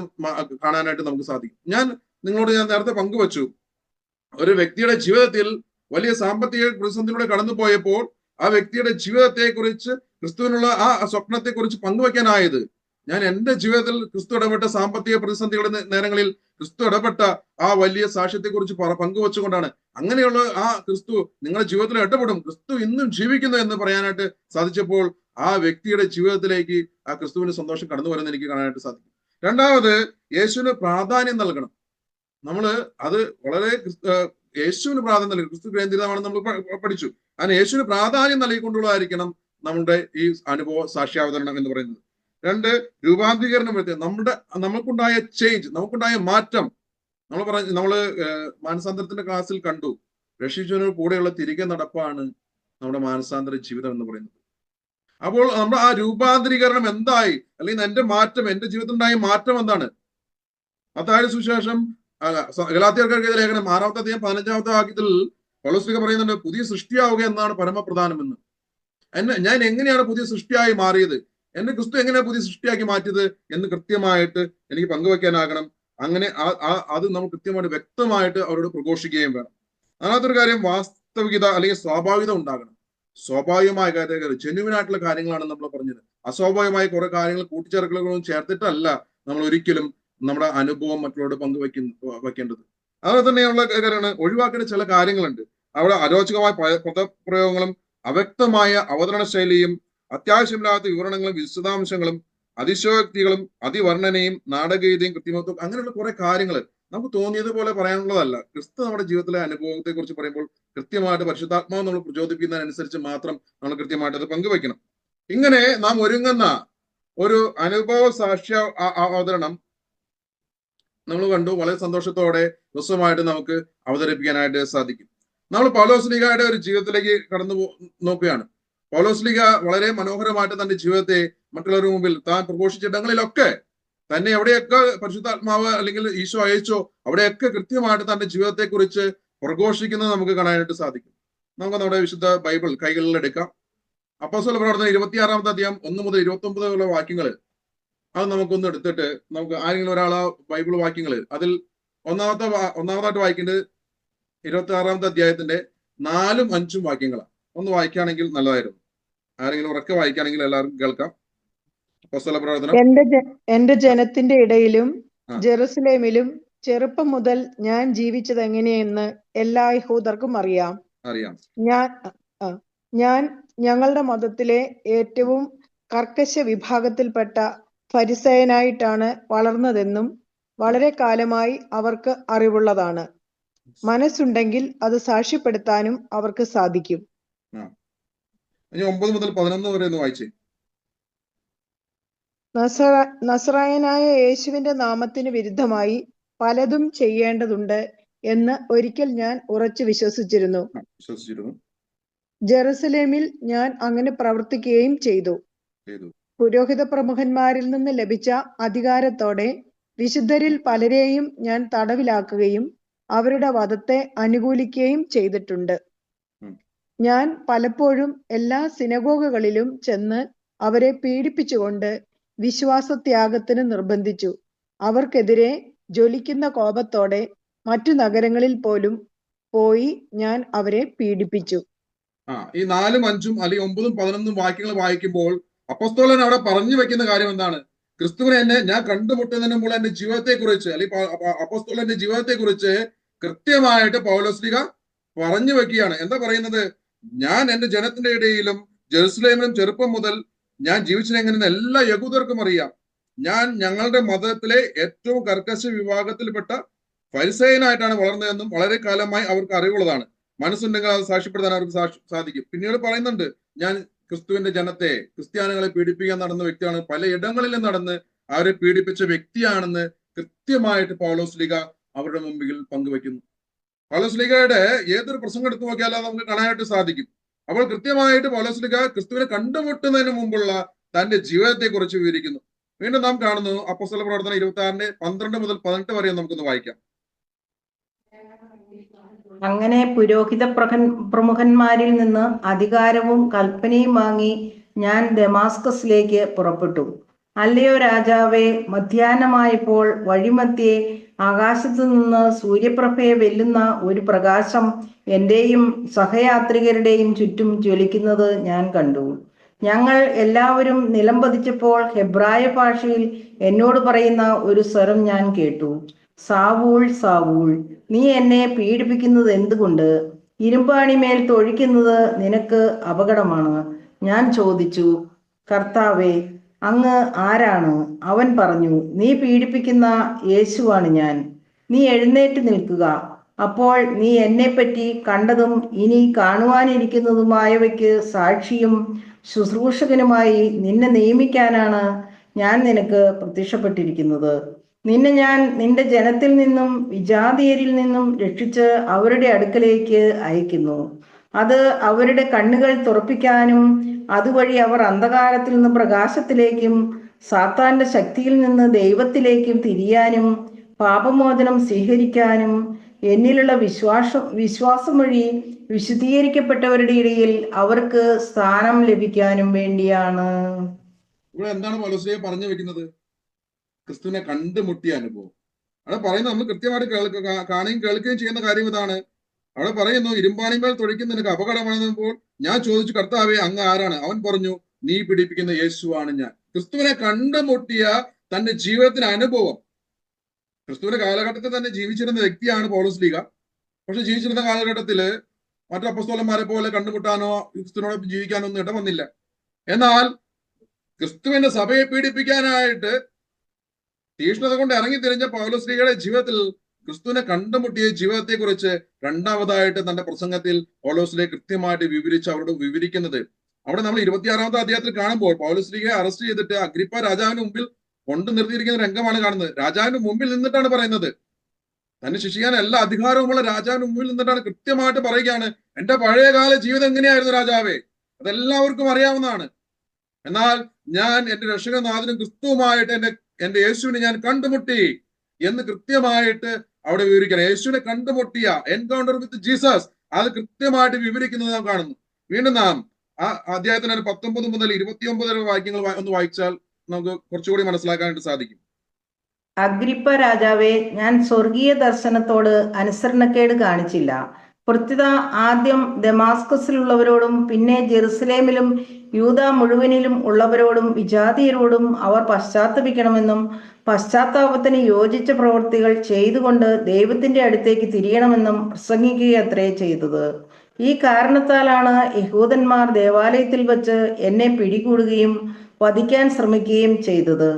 S1: കാണാനായിട്ട് നമുക്ക് സാധിക്കും. ഞാൻ നേരത്തെ പങ്കുവച്ചു, ഒരു വ്യക്തിയുടെ ജീവിതത്തിൽ വലിയ സാമ്പത്തിക പ്രതിസന്ധിയിലൂടെ കടന്നുപോയപ്പോൾ ആ വ്യക്തിയുടെ ജീവിതത്തെ കുറിച്ച്, ക്രിസ്തുവിനുള്ള ആ സ്വപ്നത്തെ കുറിച്ച് പങ്കുവെക്കാനായത് ഞാൻ എന്റെ ജീവിതത്തിൽ ക്രിസ്തു ഇടപെട്ട സാമ്പത്തിക പ്രതിസന്ധികളുടെ നേരങ്ങളിൽ ക്രിസ്തു ഇടപെട്ട ആ വലിയ സാക്ഷ്യത്തെ കുറിച്ച് പങ്കുവെച്ചുകൊണ്ടാണ്. അങ്ങനെയുള്ള ആ ക്രിസ്തു നിങ്ങളുടെ ജീവിതത്തിൽ ഇടപെടും, ക്രിസ്തു ഇന്നും ജീവിക്കുന്നു എന്ന് പറയാനായിട്ട് സാധിച്ചപ്പോൾ ആ വ്യക്തിയുടെ ജീവിതത്തിലേക്ക് ആ ക്രിസ്തുവിന് സന്തോഷം കടന്നു വരുന്ന എനിക്ക് കാണാനായിട്ട് സാധിക്കും. രണ്ടാമത്, യേശുവിന് പ്രാധാന്യം നൽകണം. നമ്മള് അത് വളരെ യേശുവിന് പ്രാധാന്യം നൽകണം. ക്രിസ്തു കേന്ദ്രീകൃതമാണെന്ന് നമ്മൾ പഠിച്ചു. അങ്ങനെ യേശുവിന് പ്രാധാന്യം നൽകിക്കൊണ്ടുള്ളതായിരിക്കണം നമ്മുടെ ഈ അനുഭവ സാക്ഷ്യാവതരണം എന്ന് പറയുന്നത്. രണ്ട്, രൂപാന്തരീകരണം വരുത്തുക. നമുക്കുണ്ടായ ചേഞ്ച്, നമുക്കുണ്ടായ മാറ്റം. നമ്മള് മാനസാന്തരത്തിന്റെ ക്ലാസ്സിൽ കണ്ടു, രക്ഷിച്ചവനോട് കൂടെയുള്ള തിരികെ നടപ്പാണ് നമ്മുടെ മാനസാന്തര ജീവിതം എന്ന് പറയുന്നത്. അപ്പോൾ നമ്മുടെ ആ രൂപാന്തരീകരണം എന്തായി, അല്ലെങ്കിൽ എന്റെ മാറ്റം, എന്റെ ജീവിതത്തിലുണ്ടായ മാറ്റം എന്താണ്? മത്തായിയുടെ സുവിശേഷം ഗലാത്യർക്കെഴുതിയ ലേഖനം 6-ാമത്തെ അധ്യായം 15-ാമത്തെ വാക്യത്തിൽ പൗലോസ് പറയുന്നുണ്ട്, പുതിയ സൃഷ്ടിയാവുക എന്നാണ് പരമപ്രധാനമെന്ന്. ഞാൻ എങ്ങനെയാണ് പുതിയ സൃഷ്ടിയായി മാറിയത്, എന്നെ ക്രിസ്തു എങ്ങനെയാണ് പുതിയ സൃഷ്ടിയാക്കി മാറ്റിയത് എന്ന് കൃത്യമായിട്ട് എനിക്ക് പങ്കുവെക്കാനാകണം. അങ്ങനെ അത് നമ്മൾ കൃത്യമായിട്ട് വ്യക്തമായിട്ട് അവരോട് പ്രഘോഷിക്കുകയും വേണം. അതിനകത്തൊരു കാര്യം, വാസ്തവികത അല്ലെങ്കിൽ സ്വാഭാവികത ഉണ്ടാകണം. സ്വാഭാവികമായ കാര്യങ്ങൾ, ജെന്യുവിനായിട്ടുള്ള കാര്യങ്ങളാണ് നമ്മൾ പറഞ്ഞത്. അസ്വാഭാവികമായ കുറെ കാര്യങ്ങൾ കൂട്ടിച്ചേർക്കലുകളും ചേർത്തിട്ടല്ല നമ്മൾ ഒരിക്കലും നമ്മുടെ അനുഭവം മറ്റുള്ളവരോട് വെക്കേണ്ടത്. അതുപോലെ തന്നെയുള്ള കാര്യമാണ്, ഒഴിവാക്കേണ്ട ചില കാര്യങ്ങളുണ്ട്. അവിടെ അരോചകമായ പദപ്രയോഗങ്ങളും അവ്യക്തമായ അവതരണ ശൈലിയും അത്യാവശ്യമില്ലാത്ത വിവരണങ്ങളും വിശദാംശങ്ങളും അതിശയോക്തികളും അതിവർണ്ണനയും നാടകീയതയും കൃത്രിമത്വം, അങ്ങനെയുള്ള കുറെ കാര്യങ്ങൾ നമുക്ക് തോന്നിയതുപോലെ പറയാനുള്ളതല്ല. ക്രിസ്തു നമ്മുടെ ജീവിതത്തിലെ അനുഭവത്തെ കുറിച്ച് പറയുമ്പോൾ കൃത്യമായിട്ട് പരിശുദ്ധാത്മാവ് നമ്മൾ പ്രചോദിപ്പിക്കുന്നതിനനുസരിച്ച് മാത്രം നമ്മൾ കൃത്യമായിട്ട് അത് പങ്കുവെക്കണം. ഇങ്ങനെ നാം ഒരുങ്ങുന്ന ഒരു അനുഭവ സാക്ഷ്യ അവതരണം നമ്മൾ കണ്ടു, വളരെ സന്തോഷത്തോടെ ഹ്രസ്വമായിട്ട് നമുക്ക് അവതരിപ്പിക്കാനായിട്ട് സാധിക്കും. നമ്മൾ പൗലോസ്ലീഗയുടെ ഒരു ജീവിതത്തിലേക്ക് കടന്നു നോക്കുകയാണ്. പൗലോസ്ലീഗ വളരെ മനോഹരമായിട്ട് തന്റെ ജീവിതത്തെ മറ്റുള്ളവരുടെ മുമ്പിൽ താൻ പ്രഘോഷിച്ചിടങ്ങളിലൊക്കെ തന്നെ എവിടെയൊക്കെ പരിശുദ്ധാത്മാവ് അല്ലെങ്കിൽ ഈശോ അയച്ചോ അവിടെയൊക്കെ കൃത്യമായിട്ട് തന്റെ ജീവിതത്തെ കുറിച്ച് പ്രഘോഷിക്കുന്നത് നമുക്ക് കാണാനായിട്ട് സാധിക്കും. നമുക്ക് നമ്മുടെ വിശുദ്ധ ബൈബിൾ കൈകളിൽ എടുക്കാം. അപ്പോസ്തല പ്രവർത്തനം 26-ാമത്തെ അധ്യായം 1 മുതൽ 29 വാക്യങ്ങൾ അത് നമുക്കൊന്ന് എടുത്തിട്ട് നമുക്ക് ആരെങ്കിലും ഒരാളാ ബൈബിൾ വാക്യങ്ങൾ അതിൽ ഒന്നാമതായിട്ട് വായിക്കേണ്ടത് 26-ാമത്തെ അധ്യായത്തിന്റെ 4ഉം 5ഉം വാക്യങ്ങളാണ്. ഒന്ന് വായിക്കുകയാണെങ്കിൽ നല്ലതായിരുന്നു. ആരെങ്കിലും ഉറക്കെ വായിക്കുകയാണെങ്കിൽ എല്ലാവർക്കും കേൾക്കാം. അപ്പോസ്തല പ്രവർത്തനം.
S2: എന്റെ ജനത്തിന്റെ ഇടയിലും ജെറുസലേമിലും ചെറുപ്പം മുതൽ ഞാൻ ജീവിച്ചത് എങ്ങനെയെന്ന് എല്ലാ യഹൂദർക്കും അറിയാം. ഞാൻ ഞങ്ങളുടെ മതത്തിലെ ഏറ്റവും കർക്കശ വിഭാഗത്തിൽപ്പെട്ട ഫരിസയനായിട്ടാണ് വളർന്നതെന്നും വളരെ കാലമായി അവർക്ക് അറിവുള്ളതാണ്. മനസ്സുണ്ടെങ്കിൽ അത് സാക്ഷ്യപ്പെടുത്താനും അവർക്ക് സാധിക്കും.
S1: 9 മുതൽ 11 വരെ ഒന്ന് വായിച്ചേ.
S2: നസറായനായ യേശുവിന്റെ നാമത്തിന് വിരുദ്ധമായി പലതും ചെയ്യേണ്ടതുണ്ട് എന്ന് ഒരിക്കൽ ഞാൻ ഉറച്ചു വിശ്വസിച്ചിരുന്നു. ജെറുസലേമിൽ ഞാൻ അങ്ങനെ പ്രവർത്തിക്കുകയും ചെയ്തു. പുരോഹിത പ്രമുഖന്മാരിൽ നിന്ന് ലഭിച്ച അധികാരത്തോടെ വിശുദ്ധരിൽ പലരെയും ഞാൻ തടവിലാക്കുകയും അവരുടെ വധത്തെ അനുകൂലിക്കുകയും ചെയ്തിട്ടുണ്ട്. ഞാൻ പലപ്പോഴും എല്ലാ സിനഗോഗുകളിലും ചെന്ന് അവരെ പീഡിപ്പിച്ചുകൊണ്ട് വിശ്വാസത്യാഗത്തിന് നിർബന്ധിച്ചു. അവർക്കെതിരെ ജ്വലിക്കുന്ന കോപത്തോടെ മറ്റു നഗരങ്ങളിൽ പോലും പോയി ഞാൻ അവരെ പീഡിപ്പിച്ചു.
S1: ഈ 4ഉം 5ഉം അല്ലെങ്കിൽ 9ഉം 11ഉം വാക്യങ്ങൾ വായിക്കുമ്പോൾ അപ്പോസ്തലൻ അവിടെ പറഞ്ഞു വെക്കുന്ന കാര്യം എന്താണ്? ക്രിസ്തുവിനെ ഞാൻ കണ്ടുമുട്ടുന്നതിന് മുമ്പ് എന്റെ ജീവിതത്തെ കുറിച്ച് അല്ലെങ്കിൽ അപ്പോസ്തലന്റെ ജീവിതത്തെ കുറിച്ച് കൃത്യമായിട്ട് പൗലോസ്ലീഗ പറഞ്ഞു വെക്കുകയാണ്. എന്താ പറയുന്നത്? ഞാൻ എന്റെ ജനത്തിന്റെ ഇടയിലും ജെറുസലേമിലും ചെറുപ്പം മുതൽ ഞാൻ ജീവിച്ചതെങ്ങനെയെന്ന് എല്ലാ യഹൂദർക്കും അറിയാം. ഞാൻ ഞങ്ങളുടെ മതത്തിലെ ഏറ്റവും കർക്കശ വിഭാഗത്തിൽപ്പെട്ട ഫരിസേയനായിട്ടാണ് വളർന്നതെന്നും വളരെ കാലമായി അവർക്ക് അറിവുള്ളതാണ്. മനസ്സുണ്ടെങ്കിൽ അത് സാക്ഷ്യപ്പെടുത്താൻ അവർക്ക് സാധിക്കും. പിന്നീട് പറയുന്നുണ്ട്, ഞാൻ ക്രിസ്തുവിന്റെ ജനത്തെ, ക്രിസ്ത്യാനികളെ പീഡിപ്പിക്കാൻ നടന്ന വ്യക്തിയാണ്, പല ഇടങ്ങളിലും നടന്ന് അവരെ പീഡിപ്പിച്ച വ്യക്തിയാണെന്ന് കൃത്യമായിട്ട് പൗലോസ് ലീഗ അവരുടെ മുമ്പിൽ പങ്കുവെക്കുന്നു. പൗലോസ് ലീഗയുടെ ഏതൊരു പ്രസംഗം എടുത്തു നോക്കിയാലും നമുക്ക് കാണാനായിട്ട് സാധിക്കും. അപ്പോൾ കൃത്യമായിട്ട് പൗലോസ് ലീഗ ക്രിസ്തുവിനെ കണ്ടുമുട്ടുന്നതിന് മുമ്പുള്ള തന്റെ ജീവിതത്തെ കുറിച്ച് വിവരിക്കുന്നു. വീണ്ടും നാം കാണുന്നു അപ്പോസ്തല പ്രവർത്തനം 26 12 മുതൽ 18 വരെ നമുക്കൊന്ന് വായിക്കാം.
S3: അങ്ങനെ പുരോഹിത പ്രമുഖന്മാരിൽ നിന്ന് അധികാരവും കൽപ്പനയും വാങ്ങി ഞാൻ ദമാസ്കസിലേക്ക് പുറപ്പെട്ടു. അല്ലയോ രാജാവേ, മധ്യാഹ്നമായപ്പോൾ വഴിമധ്യേ ആകാശത്തു നിന്ന് സൂര്യപ്രഭയെ വെല്ലുന്ന ഒരു പ്രകാശം എന്റെയും സഹയാത്രികരുടെയും ചുറ്റും ജ്വലിക്കുന്നത് ഞാൻ കണ്ടു. ഞങ്ങൾ എല്ലാവരും നിലം പതിച്ചപ്പോൾ ഹെബ്രായ ഭാഷയിൽ എന്നോട് പറയുന്ന ഒരു സ്വരം ഞാൻ കേട്ടു. സാവൂൾ, സാവൂൾ, നീ എന്നെ പീഡിപ്പിക്കുന്നത് എന്തുകൊണ്ട്? ഇരുമ്പാണിമേൽ തൊഴിക്കുന്നത് നിനക്ക് അപകടമാണ്. ഞാൻ ചോദിച്ചു, കർത്താവേ, അങ്ങ് ആരാണ്? അവൻ പറഞ്ഞു, നീ പീഡിപ്പിക്കുന്ന യേശുവാണ് ഞാൻ. നീ എഴുന്നേറ്റ് നിൽക്കുക. അപ്പോൾ നീ എന്നെപ്പറ്റി കണ്ടതും ഇനി കാണുവാനിരിക്കുന്നതുമായവയ്ക്ക് സാക്ഷിയും ശുശ്രൂഷകനുമായി നിന്നെ നിയമിക്കാനാണ് ഞാൻ നിനക്ക് പ്രത്യക്ഷപ്പെട്ടിരിക്കുന്നത്. നിന്നെ ഞാൻ നിന്റെ ജനത്തിൽ നിന്നും വിജാതീയരിൽ നിന്നും രക്ഷിച്ച് അവരുടെ അടുക്കലേക്ക് അയക്കുന്നു. അത് അവരുടെ കണ്ണുകൾ തുറപ്പിക്കാനും അതുവഴി അവർ അന്ധകാരത്തിൽ നിന്ന് പ്രകാശത്തിലേക്കും സാത്താന്റെ ശക്തിയിൽ നിന്ന് ദൈവത്തിലേക്കും തിരിയാനും പാപമോചനം സ്വീകരിക്കാനും എന്നിലുള്ള വിശ്വാസം വഴി വിശുദ്ധീകരിക്കപ്പെട്ടവരുടെ ഇടയിൽ അവർക്ക് സ്ഥാനം ലഭിക്കാനും വേണ്ടിയാണ്.
S1: ഇവിടെ എന്താണ് പൗലോസ് പറഞ്ഞു വെക്കുന്നത്? ക്രിസ്തുവിനെ കണ്ടുമുട്ടിയ അനുഭവം. അവിടെ പറയുന്നത് നമ്മൾ കൃത്യമായിട്ട് കാണുകയും കേൾക്കുകയും ചെയ്യുന്ന കാര്യം ഇതാണ്. അവിടെ പറയുന്നു, ഇരുമ്പാണിമേൽ തൊഴിക്കുന്ന നിനക്ക് അപകടമാണെന്നപ്പോൾ ഞാൻ ചോദിച്ചു, കർത്താവേ, അങ്ങ് ആരാണ്? അവൻ പറഞ്ഞു, നീ പീഡിപ്പിക്കുന്ന യേശുവാണ് ഞാൻ. ക്രിസ്തുവിനെ കണ്ടുമുട്ടിയ തന്റെ ജീവിതത്തിന്റെ അനുഭവം. ക്രിസ്തുവിന്റെ കാലഘട്ടത്തിൽ തന്നെ ജീവിച്ചിരുന്ന വ്യക്തിയാണ് പൗലോസ് ലീഗ. പക്ഷെ ജീവിച്ചിരുന്ന കാലഘട്ടത്തില് മറ്റു അപ്പോസ്തലന്മാരെ പോലെ കണ്ടുമുട്ടാനോ ക്രിസ്തുവിനോടൊപ്പം ജീവിക്കാനോ ഒന്നും ഇടവന്നില്ല. എന്നാൽ ക്രിസ്തുവിന്റെ സഭയെ പീഡിപ്പിക്കാനായിട്ട് തീഷ്ണത കൊണ്ട് ഇറങ്ങി തിരിഞ്ഞ പൗലോസ് ലീഗയുടെ ജീവിതത്തിൽ ക്രിസ്തുവിനെ കണ്ടുമുട്ടിയ ജീവിതത്തെ കുറിച്ച് രണ്ടാമതായിട്ട് തന്റെ പ്രസംഗത്തിൽ പൗലോസ് ലീഗ കൃത്യമായിട്ട് വിവരിച്ച് അവരോട് വിവരിക്കുന്നത്. അവിടെ നമ്മൾ 26-ാമത്തെ അധ്യായത്തിൽ കാണുമ്പോൾ പൗലോസ് ലീഗയെ അറസ്റ്റ് ചെയ്തിട്ട് അഗ്രിപ്പ രാജാവിന് മുമ്പിൽ കൊണ്ടു നിർത്തിയിരിക്കുന്ന രംഗമാണ് കാണുന്നത്. രാജാവിന്റെ മുമ്പിൽ നിന്നിട്ടാണ് പറയുന്നത്. തന്നെ ശിക്ഷിക്കാൻ എല്ലാ അധികാരവുമുള്ള രാജാവിന് മുമ്പിൽ നിന്നിട്ടാണ് കൃത്യമായിട്ട് പറയുകയാണ്, എന്റെ പഴയകാല ജീവിതം എങ്ങനെയായിരുന്നു രാജാവേ, അതെല്ലാവർക്കും അറിയാവുന്നതാണ്. എന്നാൽ ഞാൻ എന്റെ രക്ഷകനാഥനും ക്രിസ്തുവുമായിട്ട് എന്റെ യേശുവിനെ ഞാൻ കണ്ടുമുട്ടി എന്ന് കൃത്യമായിട്ട് അവിടെ വിവരിക്കണം. യേശുവിനെ കണ്ടുമുട്ടിയ എൻകൗണ്ടർ വിത്ത് ജീസസ്, അത് കൃത്യമായിട്ട് വിവരിക്കുന്നത് നാം കാണുന്നു. വീണ്ടും നാം ആ അധ്യായത്തിന് 19 മുതൽ 29 വരെ വാക്യങ്ങൾ ഒന്ന് വായിച്ചാൽ നമുക്ക് കുറച്ചുകൂടി മനസ്സിലാക്കാനായിട്ട് സാധിക്കും.
S3: അഗ്രിപ്പ രാജാവേ, ഞാൻ സ്വർഗീയ ദർശനത്തോട് അനുസരണക്കേട് കാണിച്ചില്ല. പ്രത്യുത ആദ്യം ദമാസ്കസിലുള്ളവരോടും പിന്നെ ജെറുസലേമിലും യൂദ മുഴുവനിലും ഉള്ളവരോടും വിജാതീയരോടും അവർ പശ്ചാത്തപിക്കണമെന്നും പശ്ചാത്താപത്തിന് യോജിച്ച പ്രവൃത്തികൾ ചെയ്തുകൊണ്ട് ദൈവത്തിന്റെ അടുത്തേക്ക് തിരിയണമെന്നും പ്രസംഗിക്കുകയത്രേ ചെയ്തത്. ഈ കാരണത്താലാണ് യഹൂദന്മാർ ദേവാലയത്തിൽ വച്ച് എന്നെ പിടികൂടുകയും വധിക്കാൻ ശ്രമിക്കുകയും ചെയ്തത്.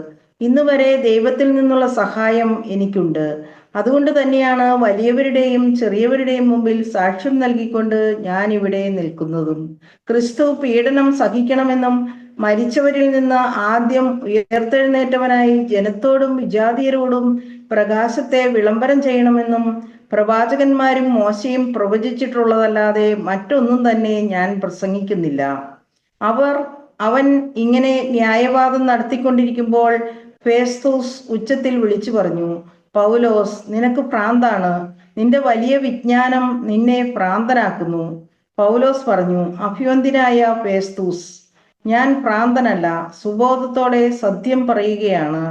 S3: ഇന്നുവരെ ദൈവത്തിൽ നിന്നുള്ള സഹായം എനിക്കുണ്ട്. അതുകൊണ്ട് തന്നെയാണ് വലിയവരുടെയും ചെറിയവരുടെയും മുമ്പിൽ സാക്ഷ്യം നൽകിക്കൊണ്ട് ഞാൻ ഇവിടെ നിൽക്കുന്നതും. ക്രിസ്തു പീഡനം സഹിക്കണമെന്നും മരിച്ചവരിൽ നിന്ന് ആദ്യം ഉയർത്തെഴുന്നേറ്റവനായി ജനത്തോടും വിജാതീയരോടും പ്രകാശത്തെ വിളംബരം ചെയ്യണമെന്നും പ്രവാചകന്മാരും മോശയും പ്രവചിച്ചിട്ടുള്ളതല്ലാതെ മറ്റൊന്നും തന്നെ ഞാൻ പ്രസംഗിക്കുന്നില്ല. അവൻ ഇങ്ങനെ ന്യായവാദം നടത്തിക്കൊണ്ടിരിക്കുമ്പോൾ ഫേസ്തൂസ് ഉച്ചത്തിൽ വിളിച്ചു പറഞ്ഞു, പൗലോസ്, നിനക്ക് ഭ്രാന്താണ്. നിന്റെ വലിയ വിജ്ഞാനം നിന്നെ ഭ്രാന്തനാക്കുന്നു. പൗലോസ് പറഞ്ഞു, അഭിവന്ദ്യനായ ഫേസ്തൂസ്, ഞാൻ ഭ്രാന്തനല്ല, സുബോധത്തോടെ സത്യം പറയുകയാണ്.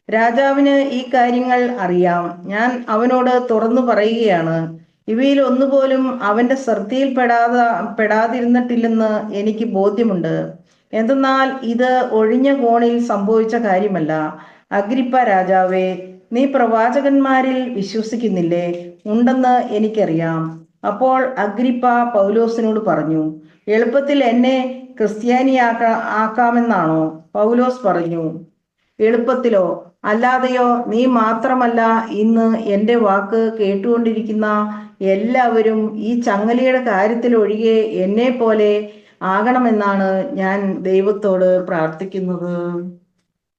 S3: രാജാവിന് ഈ കാര്യങ്ങൾ അറിയാം. ഞാൻ അവനോട് തുറന്നു പറയുകയാണ്. ഇവയിൽ ഒന്നുപോലും അവന്റെ ശ്രദ്ധയിൽ പെടാതിരുന്നിട്ടില്ലെന്ന് എനിക്ക് ബോധ്യമുണ്ട്. എന്തെന്നാൽ ഇത് ഒഴിഞ്ഞ കോണിൽ സംഭവിച്ച കാര്യമല്ല. അഗ്രിപ്പ രാജാവേ, നീ പ്രവാചകന്മാരിൽ വിശ്വസിക്കുന്നില്ലേ? ഉണ്ടെന്ന് എനിക്കറിയാം. അപ്പോൾ അഗ്രിപ്പ പൗലോസിനോട് പറഞ്ഞു, എളുപ്പത്തിൽ എന്നെ ആക്കാമെന്നാണോ? പൗലോസ് പറഞ്ഞു, എളുപ്പത്തിലോ അല്ലാതെയോ നീ മാത്രമല്ല, ഇന്ന് എൻ്റെ വാക്ക് കേട്ടുകൊണ്ടിരിക്കുന്ന എല്ലാവരും ഈ ചങ്ങലയുടെ കാര്യത്തിൽ ഒഴികെ എന്നെ പോലെ ആകണമെന്നാണ് ഞാൻ ദൈവത്തോട് പ്രാർത്ഥിക്കുന്നത്.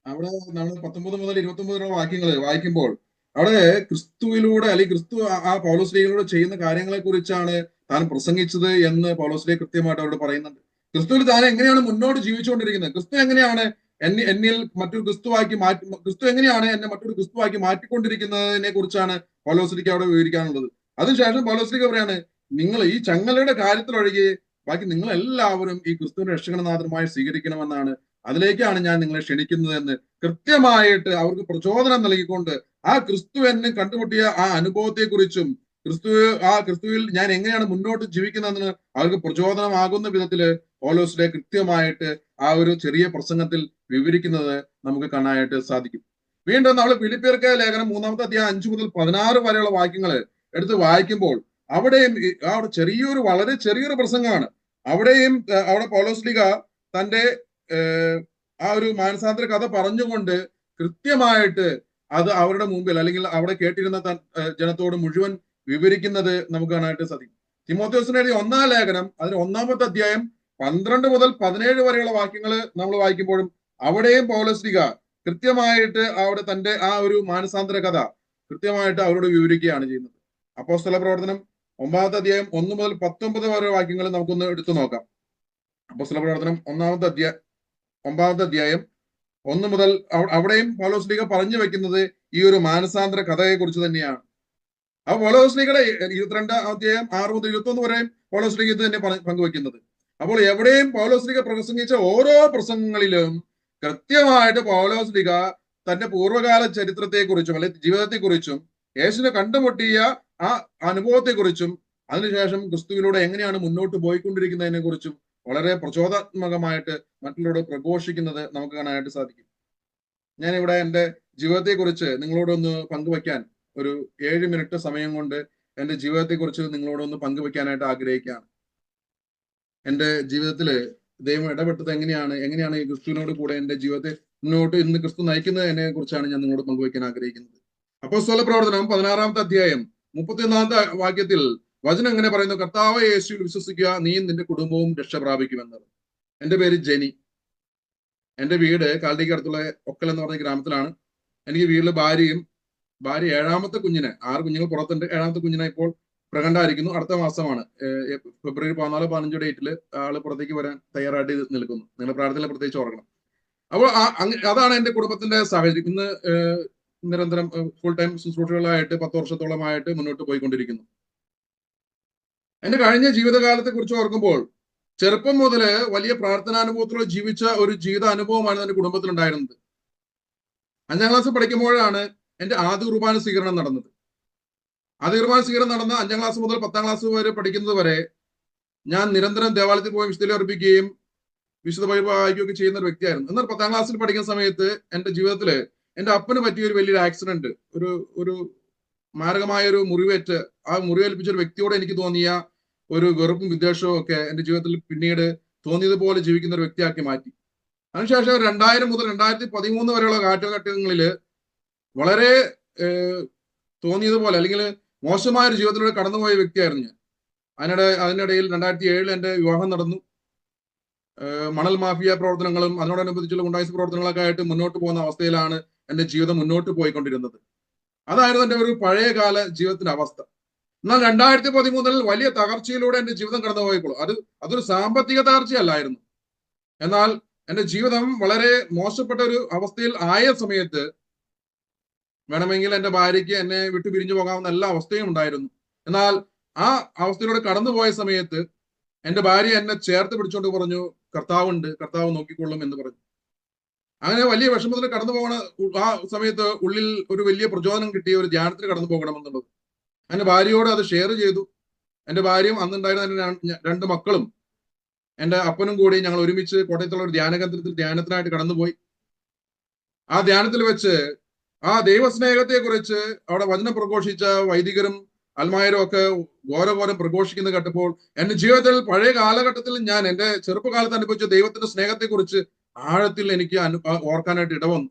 S1: അവിടെ നമ്മൾ 19 മുതൽ 29 വരെയുള്ള വാക്യങ്ങൾ വായിക്കുമ്പോൾ അവിടെ ക്രിസ്തുവിലൂടെ അല്ലെങ്കിൽ ക്രിസ്തു ആ പൗലോസ്ലീഗിലൂടെ ചെയ്യുന്ന കാര്യങ്ങളെ കുറിച്ചാണ് താൻ പ്രസംഗിച്ചത് എന്ന് പൗലോസ്ലീഗ് കൃത്യമായിട്ട് അവിടെ പറയുന്നുണ്ട്. ക്രിസ്തുവിൽ താൻ എങ്ങനെയാണ് മുന്നോട്ട് ജീവിച്ചുകൊണ്ടിരിക്കുന്നത്, ക്രിസ്തു എങ്ങനെയാണ് എന്നിൽ മറ്റൊരു ക്രിസ്തു എങ്ങനെയാണ് എന്നെ മറ്റൊരു ക്രിസ്തുവാക്കി മാറ്റിക്കൊണ്ടിരിക്കുന്നതിനെ കുറിച്ചാണ് പൗലോസ്ലീഗ് അവിടെ വിവരിക്കാനുള്ളത്. അതിനുശേഷം പൗലോസ്ലീഗ് പറയാണ്, നിങ്ങൾ ഈ ചങ്ങലയുടെ കാര്യത്തിലൊഴികെ ബാക്കി നിങ്ങൾ എല്ലാവരും ഈ ക്രിസ്തുവിനെ രക്ഷകനാഥനുമായി സ്വീകരിക്കണമെന്നാണ്, അതിലേക്കാണ് ഞാൻ നിങ്ങളെ ക്ഷണിക്കുന്നത് എന്ന് കൃത്യമായിട്ട് അവർക്ക് പ്രചോദനം നൽകിക്കൊണ്ട് ആ ക്രിസ്തു എന്നെ കണ്ടുമുട്ടിയ ആ അനുഭവത്തെക്കുറിച്ചും ക്രിസ്തുവിൽ ഞാൻ എങ്ങനെയാണ് മുന്നോട്ട് ജീവിക്കുന്നതെന്ന് അവർക്ക് പ്രചോദനമാകുന്ന വിധത്തില് പൗലോസ്ലീഹ കൃത്യമായിട്ട് ആ ഒരു ചെറിയ പ്രസംഗത്തിൽ വിവരിക്കുന്നത് നമുക്ക് കാണാനായിട്ട് സാധിക്കും. വീണ്ടും നമ്മൾ ഫിലിപ്പിയർക്ക് ലേഖനം 3-ാമത്തെ അധ്യായം 5 മുതൽ 16 വരെയുള്ള വാക്യങ്ങൾ എടുത്ത് വായിക്കുമ്പോൾ അവിടെയും അവിടെ വളരെ ചെറിയൊരു പ്രസംഗമാണ്. അവിടെയും അവിടെ പൗലോസ്ലീഹ തന്റെ ആ ഒരു മാനസാന്തര കഥ പറഞ്ഞുകൊണ്ട് കൃത്യമായിട്ട് അത് അവരുടെ മുമ്പിൽ അല്ലെങ്കിൽ അവിടെ കേട്ടിരുന്ന ജനത്തോട് മുഴുവൻ വിവരിക്കുന്നത് നമുക്ക് കാണാനായിട്ട് സാധിക്കും. തിമോഥെയോസിന് എഴുതിയ 1-ാം ലേഖനം അതിന് 1-ാമത്തെ അധ്യായം 12 മുതൽ 17 വരെയുള്ള വാക്യങ്ങൾ നമ്മൾ വായിക്കുമ്പോഴും അവിടെയും പൗലോസ്ലീഹ കൃത്യമായിട്ട് അവിടെ തന്റെ ആ ഒരു മാനസാന്തര കഥ കൃത്യമായിട്ട് അവരോട് വിവരിക്കുകയാണ് ചെയ്യുന്നത്. അപ്പോസ്തല പ്രവർത്തനം 9-ാമത്തെ അധ്യായം 1 മുതൽ 19 വരെ വാക്യങ്ങൾ നമുക്കൊന്ന് എടുത്തു നോക്കാം. അപ്പോസ്തല പ്രവർത്തനം 9-ാമത്തെ അധ്യായം 1 മുതൽ അവിടെയും പൗലോസ്ലീഹ പറഞ്ഞു വെക്കുന്നത് ഈ ഒരു മാനസാന്തര കഥയെ കുറിച്ച് തന്നെയാണ്. ആ പൗലോസ്ലീഹയുടെ 22-ാം അധ്യായം 6 മുതൽ 21 വരെയും പൗലോസ്ലീഹ ഇത് തന്നെ പങ്കുവെക്കുന്നത്. അപ്പോൾ എവിടെയും പൗലോസ്ലീഹ പ്രസംഗിച്ച ഓരോ പ്രസംഗങ്ങളിലും കൃത്യമായിട്ട് പൗലോസ്ലീഹ തന്റെ പൂർവ്വകാല ചരിത്രത്തെക്കുറിച്ചും അല്ലെങ്കിൽ ജീവിതത്തെക്കുറിച്ചും യേശുവിനെ കണ്ടുമുട്ടിയ ആ അനുഭവത്തെക്കുറിച്ചും അതിനുശേഷം ക്രിസ്തുവിലൂടെ എങ്ങനെയാണ് മുന്നോട്ട് പോയിക്കൊണ്ടിരിക്കുന്നതിനെ കുറിച്ചും വളരെ പ്രചോദനാത്മകമായിട്ട് മറ്റുള്ളവരോട് പ്രഘോഷിക്കുന്നത് നമുക്ക് കാണാനായിട്ട് സാധിക്കും. ഞാനിവിടെ എൻ്റെ ജീവിതത്തെക്കുറിച്ച് നിങ്ങളോടൊന്ന് പങ്കുവയ്ക്കാൻ ഒരു 7 മിനിറ്റ് സമയം കൊണ്ട് എൻ്റെ ജീവിതത്തെക്കുറിച്ച് നിങ്ങളോടൊന്ന് പങ്കുവയ്ക്കാനായിട്ട് ആഗ്രഹിക്കുകയാണ്. എൻ്റെ ജീവിതത്തിൽ ദൈവം ഇടപെട്ടത് എങ്ങനെയാണ് ഈ ക്രിസ്തുവിനോട് കൂടെ എൻ്റെ ജീവിതത്തെ മുന്നോട്ട് ഇന്ന് ക്രിസ്തു നയിക്കുന്നതിനെ കുറിച്ചാണ് ഞാൻ നിങ്ങളോട് പങ്കുവയ്ക്കാൻ ആഗ്രഹിക്കുന്നത്. അപ്പോസ്തല പ്രവർത്തനം 16-ാമത്തെ അധ്യായം 31-ാമത്തെ വാക്യത്തിൽ വചനം എങ്ങനെ പറയുന്നു, കർത്താവ് യേശുവിൽ വിശ്വസിക്കുക, നീയും നിന്റെ കുടുംബവും രക്ഷ പ്രാപിക്കുമെന്നത്. എൻ്റെ പേര് ജെനി. എൻ്റെ വീട് കാലടിക്ക് അടുത്തുള്ള ഒക്കൽ എന്ന് പറഞ്ഞ ഗ്രാമത്തിലാണ്. എനിക്ക് വീട്ടിൽ ഭാര്യ 7-ാമത്തെ കുഞ്ഞിനെ, 6 കുഞ്ഞുങ്ങൾ പുറത്തുണ്ട്, 7-ാമത്തെ കുഞ്ഞിനെ ഇപ്പോൾ പ്രഗ്നന്റായിരിക്കുന്നു. അടുത്ത മാസമാണ് ഫെബ്രുവരി 14-15 ഡേറ്റിൽ ആള് പുറത്തേക്ക് വരാൻ തയ്യാറായിട്ട് നിൽക്കുന്നു. നിങ്ങളുടെ പ്രാർത്ഥനയിൽ പ്രത്യേകിച്ച് ഓർക്കണം. അപ്പോൾ അതാണ് എൻ്റെ കുടുംബത്തിന്റെ സാഹചര്യം. ഇന്ന് നിരന്തരം ഫുൾ ടൈം ശുശ്രൂഷകളായിട്ട് 10 വർഷത്തോളമായിട്ട് മുന്നോട്ട് പോയിക്കൊണ്ടിരിക്കുന്നു. എന്റെ കഴിഞ്ഞ ജീവിതകാലത്തെ കുറിച്ച് ഓർക്കുമ്പോൾ ചെറുപ്പം മുതല് വലിയ പ്രാർത്ഥനാനുഭവത്തിലൂടെ ജീവിച്ച ഒരു ജീവിത അനുഭവമാണ് എന്റെ കുടുംബത്തിലുണ്ടായിരുന്നത്. 5-ാം ക്ലാസ് പഠിക്കുമ്പോഴാണ് എന്റെ ആദ്യ കുർബാന സ്വീകരണം നടന്നത്. ആദ്യ കുർബാന സ്വീകരണം നടന്ന 5-ാം ക്ലാസ് മുതൽ 10-ാം ക്ലാസ് വരെ പഠിക്കുന്നത് വരെ ഞാൻ നിരന്തരം ദേവാലയത്തിൽ പോയി വിശുദ്ധ അർപ്പിക്കുകയും വിശുദ്ധ ബൈബിൾ വായിക്കുകയൊക്കെ ചെയ്യുന്ന ഒരു വ്യക്തിയായിരുന്നു. എന്നാൽ 10-ാം ക്ലാസ്സിൽ പഠിക്കുന്ന സമയത്ത് എന്റെ ജീവിതത്തില് എന്റെ അപ്പന് പറ്റിയ ഒരു വലിയൊരു ആക്സിഡന്റ്, ഒരു മാരകമായ ഒരു മുറിവേറ്റ്, ആ മുറിവേൽപ്പിച്ച ഒരു വ്യക്തിയോട് എനിക്ക് തോന്നിയ ഒരു വെറുപ്പും വിദ്വേഷവും ഒക്കെ എന്റെ ജീവിതത്തിൽ പിന്നീട് തോന്നിയതുപോലെ ജീവിക്കുന്ന ഒരു വ്യക്തിയാക്കി മാറ്റി. അതിനുശേഷം 2000 മുതൽ 2013 വരെയുള്ള കാലഘട്ടങ്ങളിൽ വളരെ തോന്നിയതുപോലെ അല്ലെങ്കിൽ മോശമായ ഒരു ജീവിതത്തിലൂടെ കടന്നുപോയ വ്യക്തിയായിരുന്നു ഞാൻ. അതിനിടയിൽ 2007 എന്റെ വിവാഹം നടന്നു. മണൽ മാഫിയ പ്രവർത്തനങ്ങളും അതിനോടനുബന്ധിച്ചുള്ള ഗുണ്ടായിസ് പ്രവർത്തനങ്ങളൊക്കെ ആയിട്ട് മുന്നോട്ട് പോകുന്ന അവസ്ഥയിലാണ് എന്റെ ജീവിതം മുന്നോട്ട് പോയിക്കൊണ്ടിരുന്നത്. അതായിരുന്നു എന്റെ ഒരു പഴയകാല ജീവിതത്തിന്റെ അവസ്ഥ. എന്നാൽ 2013 വലിയ തകർച്ചയിലൂടെ എന്റെ ജീവിതം കടന്നുപോയപ്പോൾ അതൊരു സാമ്പത്തിക തകർച്ചയല്ലായിരുന്നു. എന്നാൽ എന്റെ ജീവിതം വളരെ മോശപ്പെട്ട ഒരു അവസ്ഥയിൽ ആയ സമയത്ത് വേണമെങ്കിൽ എന്റെ ഭാര്യയ്ക്ക് എന്നെ വിട്ടു പിരിഞ്ഞു പോകാവുന്ന എല്ലാ അവസ്ഥയും ഉണ്ടായിരുന്നു. എന്നാൽ ആ അവസ്ഥയിലൂടെ കടന്നുപോയ സമയത്ത് എന്റെ ഭാര്യ എന്നെ ചേർത്ത് പിടിച്ചുകൊണ്ട് പറഞ്ഞു, കർത്താവുണ്ട്, കർത്താവ് നോക്കിക്കൊള്ളും എന്ന് പറഞ്ഞു. അങ്ങനെ വലിയ വിഷമത്തിൽ കടന്നു പോകണ ആ സമയത്ത് ഉള്ളിൽ ഒരു വലിയ പ്രചോദനം കിട്ടിയ ഒരു ധ്യാനത്തിന് കടന്നു പോകണമെന്നുള്ളത്. എന്റെ ഭാര്യയോട് അത് ഷെയർ ചെയ്തു. എന്റെ ഭാര്യയും അന്നുണ്ടായിരുന്ന എന്റെ 2 മക്കളും എന്റെ അപ്പനും കൂടി ഞങ്ങൾ ഒരുമിച്ച് കോട്ടയത്തുള്ള ഒരു ധ്യാനകേന്ദ്രത്തിൽ ധ്യാനത്തിനായിട്ട് കടന്നുപോയി. ആ ധ്യാനത്തിൽ വെച്ച് ആ ദൈവസ്നേഹത്തെ കുറിച്ച് അവിടെ വചനം പ്രഘോഷിച്ച വൈദികരും അൽമായരും ഒക്കെ ഘോരഘോരം പ്രഘോഷിക്കുന്നത് കേട്ടപ്പോൾ എന്റെ ജീവിതത്തിൽ പഴയ കാലഘട്ടത്തിൽ ഞാൻ എന്റെ ചെറുപ്പകാലത്ത് അനുഭവിച്ച ദൈവത്തിന്റെ സ്നേഹത്തെക്കുറിച്ച് ആഴത്തിൽ എനിക്ക് ഓർക്കാനായിട്ട് ഇടവന്നു.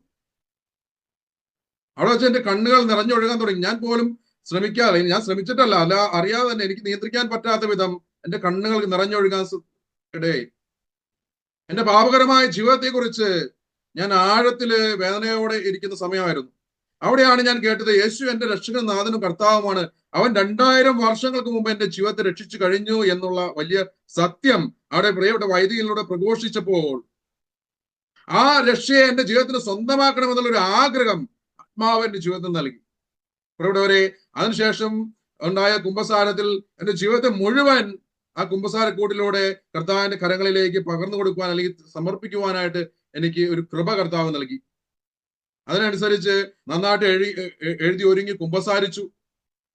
S1: അവിടെ വെച്ച് എന്റെ കണ്ണുകൾ നിറഞ്ഞൊഴുകാൻ തുടങ്ങി. ഞാൻ പോലും ശ്രമിക്കാതെ, ഞാൻ ശ്രമിച്ചിട്ടല്ല, അല്ല അറിയാതെ തന്നെ എനിക്ക് നിയന്ത്രിക്കാൻ പറ്റാത്ത വിധം എന്റെ കണ്ണുകൾ നിറഞ്ഞൊഴുകാൻ ഇടയായി. എന്റെ പാപകരമായ ജീവിതത്തെക്കുറിച്ച് ഞാൻ ആഴത്തില് വേദനയോടെ ഇരിക്കുന്ന സമയമായിരുന്നു. അവിടെയാണ് ഞാൻ കേട്ടത്, യേശു എന്റെ രക്ഷകനും നാഥനും കർത്താവുമാണ്. അവൻ 2000 വർഷങ്ങൾക്ക് മുമ്പ് എന്റെ ജീവിതത്തെ രക്ഷിച്ചു കഴിഞ്ഞു എന്നുള്ള വലിയ സത്യം അവിടെ പ്രിയപ്പെട്ട വൈദികനിലൂടെ പ്രഘോഷിച്ചപ്പോൾ ആ രക്ഷയെ എന്റെ ജീവിതത്തിന് സ്വന്തമാക്കണമെന്നുള്ള ഒരു ആഗ്രഹം ആത്മാവ് എന്റെ ജീവിതത്തിൽ നൽകി. പ്രിയപ്പെട്ടവരെ, അതിനുശേഷം ഉണ്ടായ കുമ്പസാരത്തിൽ എന്റെ ജീവിതത്തെ മുഴുവൻ ആ കുമ്പസാരക്കൂട്ടിലൂടെ കർത്താവിന്റെ കരങ്ങളിലേക്ക് പകർന്നു കൊടുക്കുവാൻ അല്ലെങ്കിൽ സമർപ്പിക്കുവാനായിട്ട് എനിക്ക് ഒരു കൃപ കർത്താവ് നൽകി. അതിനനുസരിച്ച് നന്നായിട്ട് എഴുതി ഒരുങ്ങി കുമ്പസാരിച്ചു.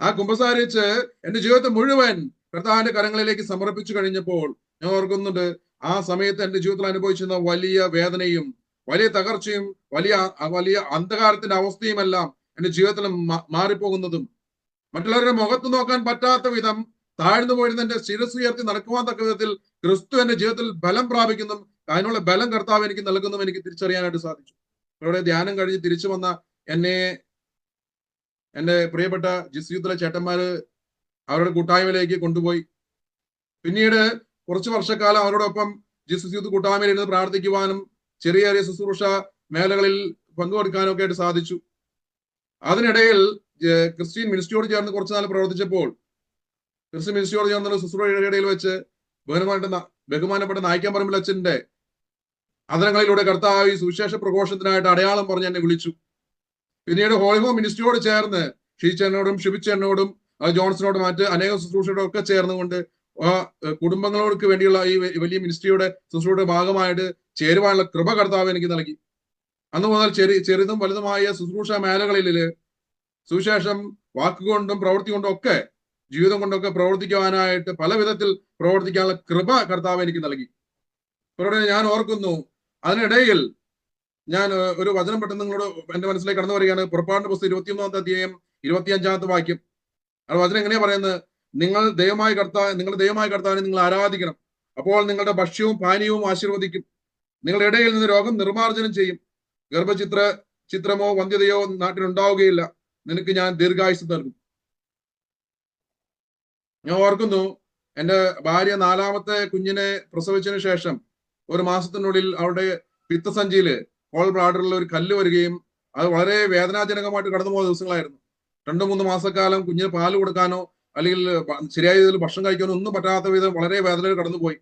S1: ആ കുമ്പസാരിച്ച് എന്റെ ജീവിതത്തെ മുഴുവൻ കർത്താവിന്റെ കരങ്ങളിലേക്ക് സമർപ്പിച്ചു കഴിഞ്ഞപ്പോൾ ഞാൻ ഓർക്കുന്നുണ്ട്, ആ സമയത്ത് എന്റെ ജീവിതത്തിൽ അനുഭവിച്ചിരുന്ന വലിയ വേദനയും വലിയ തകർച്ചയും വലിയ വലിയ അന്ധകാരത്തിന്റെ അവസ്ഥയുമെല്ലാം എന്റെ ജീവിതത്തിൽ മാറിപ്പോകുന്നതും മറ്റുള്ളവരുടെ മുഖത്ത് നോക്കാൻ പറ്റാത്ത വിധം താഴ്ന്നു പോയിരുന്ന എന്റെ ശിരസ് ഉയർത്തി നടക്കുവാൻ തക്ക വിധത്തിൽ ക്രിസ്തു എന്റെ ജീവിതത്തിൽ ബലം പ്രാപിക്കുന്നു. അതിനുള്ള ബലം കർത്താവ് എനിക്ക് നൽകുന്നു എനിക്ക് തിരിച്ചറിയാനായിട്ട് സാധിച്ചു. ഇവിടെ ധ്യാനം കഴിഞ്ഞ് തിരിച്ചു വന്ന എന്നെ എന്റെ പ്രിയപ്പെട്ട ജിസ്യൂത്തിലെ ചേട്ടന്മാര് അവരുടെ കൂട്ടായ്മയിലേക്ക് കൊണ്ടുപോയി. പിന്നീട് കുറച്ച് വർഷക്കാലം അവരോടൊപ്പം ജിസസ് യൂത്ത് കൂട്ടായ്മയിൽ ഇരുന്ന് പ്രാർത്ഥിക്കുവാനും ചെറിയ ചെറിയ ശുശ്രൂഷ മേഖലകളിൽ പങ്കുകൊടുക്കാനും ഒക്കെ ആയിട്ട് സാധിച്ചു. അതിനിടയിൽ ക്രിസ്ത്യൻ മിനിസ്ട്രിയോട് ചേർന്ന് കുറച്ചു നാൾ പ്രവർത്തിച്ചപ്പോൾ ക്രിസ്ത്യൻ മിനിസ്ട്രിയോട് ചേർന്നുള്ള ശുശ്രൂഷയുടെ ഇടയിൽ വെച്ച് ബഹുമാനപ്പെട്ട നായിക്കാമ്പറമ്പിൽ അച്ഛന്റെ അതരങ്ങളിലൂടെ കർത്താവ് ഈ സുവിശേഷ പ്രഘോഷത്തിനായിട്ട് അടയാളം പറഞ്ഞ് എന്നെ വിളിച്ചു. പിന്നീട് ഹോളിഹോം മിനിസ്ട്രിയോട് ചേർന്ന് ഷീച്ചേനോടും ഷിബിച്ചേനോടും ജോൺസണോടും മറ്റ് അനേകം ശുശ്രൂഷയോടും ഒക്കെ ചേർന്നുകൊണ്ട് കുടുംബങ്ങൾക്ക് വേണ്ടിയുള്ള ഈ വലിയ മിനിസ്ട്രിയുടെ ശുശ്രൂഷയുടെ ഭാഗമായിട്ട് ചേരുവാനുള്ള കൃപ കർത്താവ് എനിക്ക് നൽകി. അന്ന് മുതൽ ചെറുതും വലുതുമായ ശുശ്രൂഷ മേഖലകളില് സുവിശേഷം വാക്കുകൊണ്ടും പ്രവൃത്തി കൊണ്ടും ഒക്കെ ജീവിതം കൊണ്ടൊക്കെ പ്രവർത്തിക്കുവാനായിട്ട് പല വിധത്തിൽ പ്രവർത്തിക്കാനുള്ള കൃപ കർത്താവ് എനിക്ക് നൽകി. അവരോട് ഞാൻ ഓർക്കുന്നു, അതിനിടയിൽ ഞാൻ ഒരു വചനം പെട്ടെന്ന് നിങ്ങളോട് എന്റെ മനസ്സിലേക്ക് കടന്നു വരികയാണ്. പുറപ്പാടിന്റെ പുസ്തകം 21-ാമത്തെ അധ്യായം 25-ാമത്തെ വാക്യം. ആ വചനം എങ്ങനെയാ പറയുന്നത്? നിങ്ങൾ ദൈവമായ കർത്താവിനെ നിങ്ങൾ ആരാധിക്കണം, അപ്പോൾ നിങ്ങളുടെ ഭക്ഷ്യവും പാനീയവും ആശീർവദിക്കും. നിങ്ങളുടെ ഇടയിൽ നിന്ന് രോഗം നിർമ്മാർജ്ജനം ചെയ്യും. ചിത്രമോ വന്ധ്യതയോ നാട്ടിലുണ്ടാവുകയില്ല. നിനക്ക് ഞാൻ ദീർഘായുസ് നൽകും. ഞാൻ ഓർക്കുന്നു, എന്റെ ഭാര്യ 4ാമത്തെ കുഞ്ഞിനെ പ്രസവിച്ചതിന് ശേഷം ഒരു മാസത്തിനുള്ളിൽ അവരുടെ പിത്തസഞ്ചിയില് ഹോൾ ബ്ലാഡറിൽ ഒരു കല്ല് വരികയും അത് വളരെ വേദനാജനകമായിട്ട് കടന്നുപോയ ദിവസങ്ങളായിരുന്നു. 2-3 മാസക്കാലം കുഞ്ഞിന് പാല് കൊടുക്കാനോ അല്ലെങ്കിൽ ശരിയായ രീതിയിൽ ഭക്ഷണം കഴിക്കാനോ ഒന്നും പറ്റാത്ത വിധം വളരെ വേദനയിൽ കടന്നുപോയി.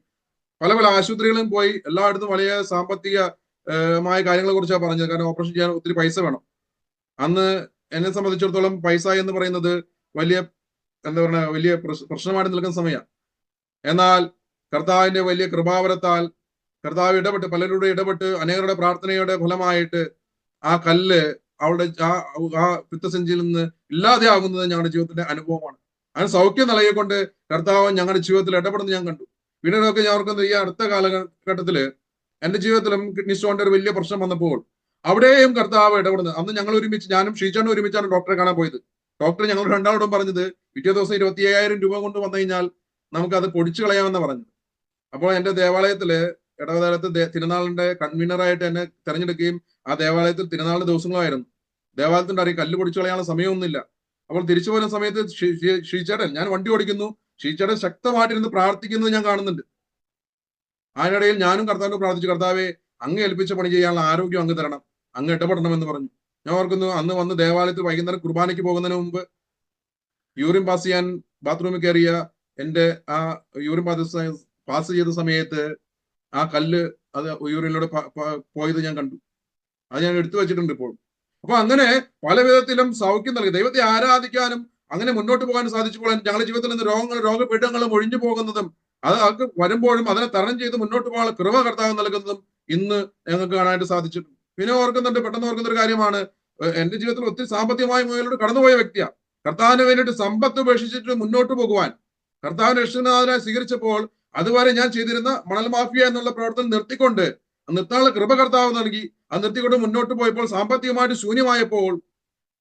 S1: പല പല ആശുപത്രികളിലും പോയി. എല്ലായിടത്തും വലിയ സാമ്പത്തികമായ കാര്യങ്ങളെ കുറിച്ചാണ് പറഞ്ഞത്. കാരണം ഓപ്പറേഷൻ ചെയ്യാൻ ഒത്തിരി പൈസ വേണം. അന്ന് എന്നെ സംബന്ധിച്ചിടത്തോളം പൈസ എന്ന് പറയുന്നത് വലിയ വലിയ പ്രശ്നമായിട്ട് നിൽക്കുന്ന സമയമാണ്. എന്നാൽ കർത്താവിന്റെ വലിയ കൃപാവരത്താൽ കർത്താവ് ഇടപെട്ട്, പലരുടെ ഇടപെട്ട്, അനേകരുടെ പ്രാർത്ഥനയുടെ ഫലമായിട്ട് ആ കല്ല് അവളുടെ ആ പിത്തസഞ്ചിയിൽ നിന്ന് ഇല്ലാതെയാകുന്നത് ഞങ്ങളുടെ ജീവിതത്തിന്റെ അനുഭവമാണ്. അതിന് സൗഖ്യം നൽകിക്കൊണ്ട് കർത്താവ് ഞങ്ങളുടെ ജീവിതത്തിൽ ഇടപെടുന്നത് ഞാൻ കണ്ടു. പിന്നീടൊക്കെ ഞാൻ ഓർക്കുന്നത്, ഈ അടുത്ത കാലഘട്ടത്തില് എന്റെ ജീവിതത്തിലും കിഡ്നി സ്റ്റോണിന്റെ ഒരു വലിയ പ്രശ്നം വന്നപ്പോൾ അവിടെയും കർത്താവ് ഇടപെടുന്നത്. അന്ന് ഞങ്ങൾ ഒരുമിച്ച്, ഞാനും ഷീച്ചാനും ഒരുമിച്ചാണ് ഡോക്ടറെ കാണാൻ പോയത്. ഡോക്ടർ ഞങ്ങൾ രണ്ടാളോടും പറഞ്ഞത്, പിറ്റേ ദിവസം 25,000 രൂപ കൊണ്ട് വന്നു കഴിഞ്ഞാൽ നമുക്കത് പൊടിച്ചു കളയാമെന്ന് പറഞ്ഞത്. അപ്പോൾ എന്റെ ദേവാലയത്തില് ഇടവകാലത്ത് തിരുനാളിന്റെ കൺവീനറായിട്ട് എന്നെ തെരഞ്ഞെടുക്കുകയും ആ ദേവാലയത്തിൽ തിരുനാളിന്റെ ദിവസങ്ങളായിരുന്നു. ദേവാലയത്തിന്റെ അറിയാം കല്ല് പൊടിച്ചു കളയാനുള്ള സമയമൊന്നുമില്ല. അപ്പോൾ തിരിച്ചു പോകുന്ന സമയത്ത് ഷീച്ചേട്ടൻ, ഞാൻ വണ്ടി ഓടിക്കുന്നു, ഷീച്ചേട്ടൻ ശക്തമായിട്ടിരുന്ന് പ്രാർത്ഥിക്കുന്നത് ഞാൻ കാണുന്നുണ്ട്. അതിനിടയിൽ ഞാനും കർത്താവിനോട് പ്രാർത്ഥിച്ചു, കർത്താവെ, അങ്ങ് ഏൽപ്പിച്ച പണി ചെയ്യാനുള്ള ആരോഗ്യം അങ്ങ് തരണം, അങ്ങ് ഇടപെടണമെന്ന് പറഞ്ഞു. ഞാൻ ഓർക്കുന്നു, അന്ന് വന്ന് ദേവാലയത്തിൽ വൈകുന്നേരം കുർബാനയ്ക്ക് പോകുന്നതിന് മുമ്പ് യൂറിൻ പാസ് ചെയ്യാൻ ബാത്റൂമിൽ കയറിയ എന്റെ ആ യൂറിൻ പാസ് ചെയ്ത സമയത്ത് ആ കല്ല് അത് യൂറിനിലൂടെ പോയത് ഞാൻ കണ്ടു. അത് ഞാൻ എടുത്തു വെച്ചിട്ടുണ്ട് ഇപ്പോൾ. അപ്പൊ അങ്ങനെ പല വിധത്തിലും സൗഖ്യം നൽകി ദൈവത്തെ ആരാധിക്കാനും അങ്ങനെ മുന്നോട്ട് പോകാനും സാധിച്ചപ്പോൾ ഞങ്ങളുടെ ജീവിതത്തിൽ നിന്ന് രോഗപീഠങ്ങളും ഒഴിഞ്ഞു പോകുന്നതും അത് വരുമ്പോഴും അതിനെ തരണം ചെയ്ത് മുന്നോട്ട് പോകാനുള്ള കൃപ കർത്താവ് നൽകുന്നതും ഇന്ന് ഞങ്ങൾക്ക് കാണാനായിട്ട് സാധിച്ചിട്ടുണ്ട്. പിന്നെ പെട്ടെന്ന് ഓർക്കുന്ന ഒരു കാര്യമാണ്, എന്റെ ജീവിതത്തിൽ ഒത്തിരി സാമ്പത്തികമായ മുതലോട് കടന്നുപോയ വ്യക്തിയാണ്. കർത്താവിന് വേണ്ടിയിട്ട് സമ്പത്ത് ഉപേക്ഷിച്ചിട്ട് മുന്നോട്ട് പോകുവാൻ കർത്താവിനെ രക്ഷകനാഥനായി സ്വീകരിച്ചപ്പോൾ അതുവരെ ഞാൻ ചെയ്തിരുന്ന മണൽ മാഫിയ എന്നുള്ള പ്രവർത്തനം നിർത്തിക്കൊണ്ട് നിർത്താനുള്ള കൃപ കർത്താവ് നൽകി. അത് നിർത്തിക്കൊണ്ട് മുന്നോട്ട് പോയപ്പോൾ സാമ്പത്തികമായിട്ട് ശൂന്യമായപ്പോൾ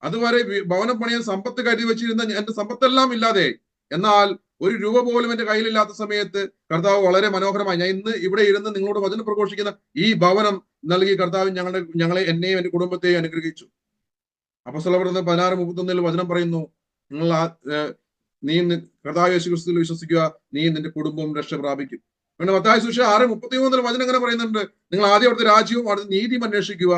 S1: അതുവരെ ഭവനം പണിയാൻ സമ്പത്ത് കരുതി വെച്ചിരുന്ന എന്റെ സമ്പത്തെല്ലാം ഇല്ലാതെ, എന്നാൽ ഒരു രൂപ പോലും എന്റെ കയ്യിലില്ലാത്ത സമയത്ത് കർത്താവ് വളരെ മനോഹരമായി, ഞാൻ ഇന്ന് ഇവിടെ ഇരുന്ന് നിങ്ങളോട് വചനം പ്രഘോഷിക്കുന്ന ഈ ഭവനം നൽകി കർത്താവ് ഞങ്ങളെ എന്നെയും എന്റെ കുടുംബത്തെയും അനുഗ്രഹിച്ചു. അപ്പോസ്തലപ്രവൃത്തി 16:31 വചനം പറയുന്നു, നിങ്ങൾ നീ കർത്താവ് യേശു ക്രിസ്തുവിൽ വിശ്വസിക്കുക, നീ നിന്റെ കുടുംബവും രക്ഷ പ്രാപിക്കും. പിന്നെ മത്തായി സുവിശേഷം 6:33 വചനം എങ്ങനെ പറയുന്നുണ്ട്, നിങ്ങൾ ആദ്യം അവിടുത്തെ രാജ്യവും അവിടുത്തെ നീതിയും അന്വേഷിക്കുക,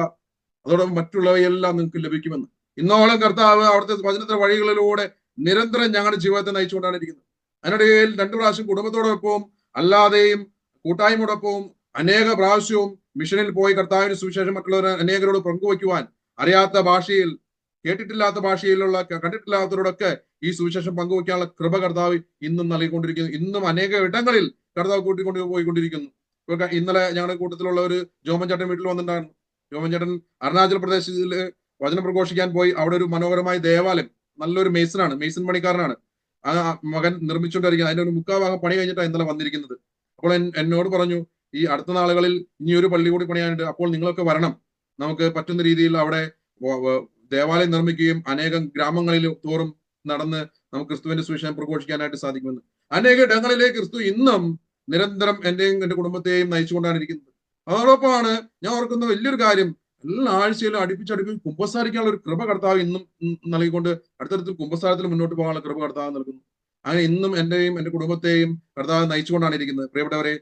S1: അതോടൊപ്പം മറ്റുള്ളവയെല്ലാം നിങ്ങൾക്ക് ലഭിക്കുമെന്ന്. ഇന്നോളം കർത്താവ് അവിടുത്തെ വചനത്തിന്റെ വഴികളിലൂടെ നിരന്തരം ഞങ്ങളുടെ ജീവിതത്തെ നയിച്ചുകൊണ്ടാണ് ഇരിക്കുന്നത്. അതിനിടയിൽ 2 പ്രാവശ്യം കുടുംബത്തോടൊപ്പവും അല്ലാതെയും കൂട്ടായ്മയോടൊപ്പവും അനേക പ്രാവശ്യവും മിഷനിൽ പോയി കർത്താവിന്റെ സുവിശേഷം മറ്റുള്ളവർ അനേകരോട് പങ്കുവയ്ക്കുവാൻ, അറിയാത്ത ഭാഷയിൽ, കേട്ടിട്ടില്ലാത്ത ഭാഷയിലുള്ള, കണ്ടിട്ടില്ലാത്തവരോടൊക്കെ ഈ സുവിശേഷം പങ്കുവയ്ക്കാനുള്ള കൃപ കർത്താവ് ഇന്നും നൽകിക്കൊണ്ടിരിക്കുന്നു. ഇന്നും അനേക ഇടങ്ങളിൽ കർത്താവ് കൂട്ടിക്കൊണ്ട് പോയിക്കൊണ്ടിരിക്കുന്നു. ഇപ്പൊ ഇന്നലെ ഞങ്ങളുടെ കൂട്ടത്തിലുള്ള ഒരു ജോമൻ ചേട്ടൻ വീട്ടിൽ വന്നിട്ടുണ്ടായിരുന്നു. ജോമൻ ചേട്ടൻ അരുണാചൽ പ്രദേശിൽ വചനം പ്രഘോഷിക്കാൻ പോയി. അവിടെ ഒരു മനോഹരമായ ദേവാലയം, നല്ലൊരു മെയ്സൺ പണിക്കാരനാണ്. ആ മകൻ നിർമ്മിച്ചുകൊണ്ടിരിക്കുന്നത്. അതിന്റെ ഒരു 3/4 ഭാഗം പണി കഴിഞ്ഞിട്ടാണ് ഇന്നലെ വന്നിരിക്കുന്നത്. അപ്പോൾ എന്നോട് പറഞ്ഞു, ഈ അടുത്ത നാളുകളിൽ ഇനി ഒരു പള്ളി കൂടി പണിയാനുണ്ട്, അപ്പോൾ നിങ്ങളൊക്കെ വരണം, നമുക്ക് പറ്റുന്ന രീതിയിൽ അവിടെ ദേവാലയം നിർമ്മിക്കുകയും അനേകം ഗ്രാമങ്ങളിൽ തോറും നടന്ന് നമുക്ക് ക്രിസ്തുവിന്റെ സുവിശേഷം പ്രഘോഷിക്കാനായിട്ട് സാധിക്കുമെന്ന്. അനേക ഇടങ്ങളിലേക്ക് ക്രിസ്തു ഇന്നും നിരന്തരം എന്റെയും എന്റെ കുടുംബത്തെയും നയിച്ചുകൊണ്ടാണ് ഇരിക്കുന്നത്. അതോടൊപ്പമാണ് ഞാൻ ഓർക്കുന്ന വലിയൊരു കാര്യം, എല്ലാ ആഴ്ചയിലും അടുപ്പിച്ചടുപ്പിച്ച് കുമ്പസാരിക്കാനുള്ള ഒരു കൃപ കർത്താവ് ഇന്നും നൽകിക്കൊണ്ട് അടുത്തടുത്ത് കുമ്പസാരത്തിൽ മുന്നോട്ട് പോകാനുള്ള കൃപ കർത്താവ് നൽകുന്നു. അങ്ങനെ ഇന്നും എന്റെയും എന്റെ കുടുംബത്തെയും കർത്താവ് നയിച്ചുകൊണ്ടാണ് ഇരിക്കുന്നത്. പ്രിയപ്പെട്ടവരെ,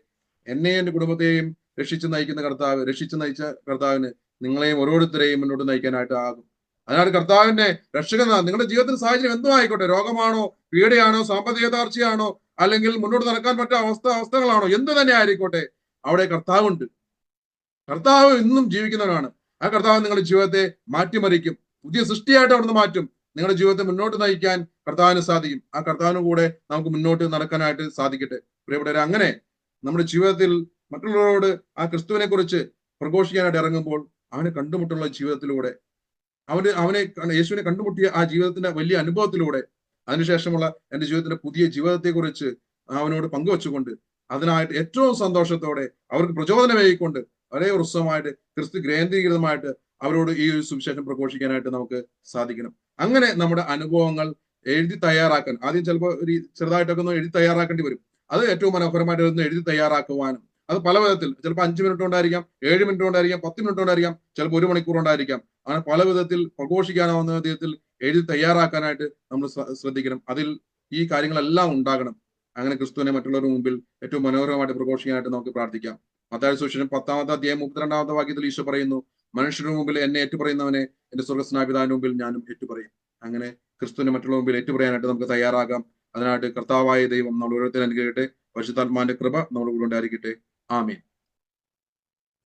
S1: എന്നെയും എന്റെ കുടുംബത്തെയും രക്ഷിച്ച് നയിക്കുന്ന കർത്താവ്, രക്ഷിച്ച് നയിച്ച കർത്താവിന് നിങ്ങളെയും ഓരോരുത്തരെയും മുന്നോട്ട് നയിക്കാനായിട്ട് ആകും. അതിനാണ് കർത്താവിന്റെ രക്ഷകൻ. നിങ്ങളുടെ ജീവിതത്തിന്റെ സാഹചര്യം എന്തോ ആയിക്കോട്ടെ, രോഗമാണോ, പീഡയാണോ, സാമ്പത്തിക തകർച്ചയാണോ, അല്ലെങ്കിൽ മുന്നോട്ട് നടക്കാൻ പറ്റാത്ത അവസ്ഥകളാണോ, എന്ത് തന്നെ ആയിക്കോട്ടെ, അവിടെ കർത്താവുണ്ട്. കർത്താവ് ഇന്നും ജീവിക്കുന്നവരാണ്. ആ കർത്താവ് നിങ്ങളുടെ ജീവിതത്തെ മാറ്റിമറിക്കും, പുതിയ സൃഷ്ടിയായിട്ട് അവിടുന്ന് മാറ്റും. നിങ്ങളുടെ ജീവിതത്തെ മുന്നോട്ട് നയിക്കാൻ കർത്താവിന് സാധിക്കും. ആ കർത്താവിന് കൂടെ നമുക്ക് മുന്നോട്ട് നടക്കാനായിട്ട് സാധിക്കട്ടെ. പ്രിയപ്പെട്ടവരെ, അങ്ങനെ നമ്മുടെ ജീവിതത്തിൽ മറ്റുള്ളവരോട് ആ ക്രിസ്തുവിനെ കുറിച്ച് പ്രഘോഷിക്കാനായിട്ട് ഇറങ്ങുമ്പോൾ അവനെ കണ്ടുമുട്ടുള്ള ജീവിതത്തിലൂടെ, അവനെ യേശുവിനെ കണ്ടുമുട്ടിയ ആ ജീവിതത്തിന്റെ വലിയ അനുഭവത്തിലൂടെ, അതിനുശേഷമുള്ള എന്റെ ജീവിതത്തിന്റെ പുതിയ ജീവിതത്തെ കുറിച്ച് അവനോട് പങ്കുവെച്ചുകൊണ്ട്, അതിനായിട്ട് ഏറ്റവും സന്തോഷത്തോടെ അവർക്ക് പ്രചോദനമേകിക്കൊണ്ട് ഒരേ ഉത്സവമായിട്ട് ക്രിസ്തു കേന്ദ്രീകൃതമായിട്ട് അവരോട് ഈ ഒരു സുവിശേഷം പ്രഘോഷിക്കാനായിട്ട് നമുക്ക് സാധിക്കണം. അങ്ങനെ നമ്മുടെ അനുഭവങ്ങൾ എഴുതി തയ്യാറാക്കാൻ, ആദ്യം ചിലപ്പോൾ ഒരു ചെറുതായിട്ടൊക്കെ ഒന്ന് എഴുതി തയ്യാറാക്കേണ്ടി വരും. അത് ഏറ്റവും മനോഹരമായിട്ട് ഒന്ന് എഴുതി തയ്യാറാക്കുവാനും, അത് പല വിധത്തിൽ, ചിലപ്പോൾ 5 മിനിറ്റ് കൊണ്ടായിരിക്കാം, 7 മിനിറ്റ് കൊണ്ടായിരിക്കാം, 10 മിനിറ്റ് കൊണ്ടായിരിക്കാം, ചിലപ്പോൾ 1 മണിക്കൂർ കൊണ്ടായിരിക്കാം. അങ്ങനെ പല വിധത്തിൽ പ്രഘോഷിക്കാനാവുന്ന വിധത്തിൽ എഴുതി തയ്യാറാക്കാനായിട്ട് നമ്മൾ ശ്രദ്ധിക്കണം. അതിൽ ഈ കാര്യങ്ങളെല്ലാം ഉണ്ടാകണം. അങ്ങനെ ക്രിസ്തുവിനെ മറ്റുള്ളവരുടെ മുമ്പിൽ ഏറ്റവും മനോഹരമായിട്ട് പ്രഘോഷിക്കാനായിട്ട് നമുക്ക് പ്രാർത്ഥിക്കാം. മത്തായി സുവിശേഷം 10-ാമത്തെ അധ്യായം 32-ാമത്തെ വാക്യത്തിൽ ഈശോ പറയുന്നു, മനുഷ്യരുടെ മുമ്പിൽ എന്നെ ഏറ്റുപറയുന്നവനെ എന്റെ സ്വർഗ്ഗസ്നായ പിതാവിന്റെ മുമ്പിൽ ഞാനും ഏറ്റുപറയും. അങ്ങനെ ക്രിസ്തുവിനെ മറ്റുള്ള മുമ്പിൽ ഏറ്റുപറയാനായിട്ട് നമുക്ക് തയ്യാറാകാം. അതിനായിട്ട് കർത്താവായ ദൈവം നമ്മൾ ഓരോരുത്തരും അനുഗ്രഹിക്കട്ടെ. പരിശുദ്ധാത്മാവിന്റെ കൃപ നമ്മുടെ കൂടെ ഉണ്ടായിരിക്കട്ടെ. ആമേൻ.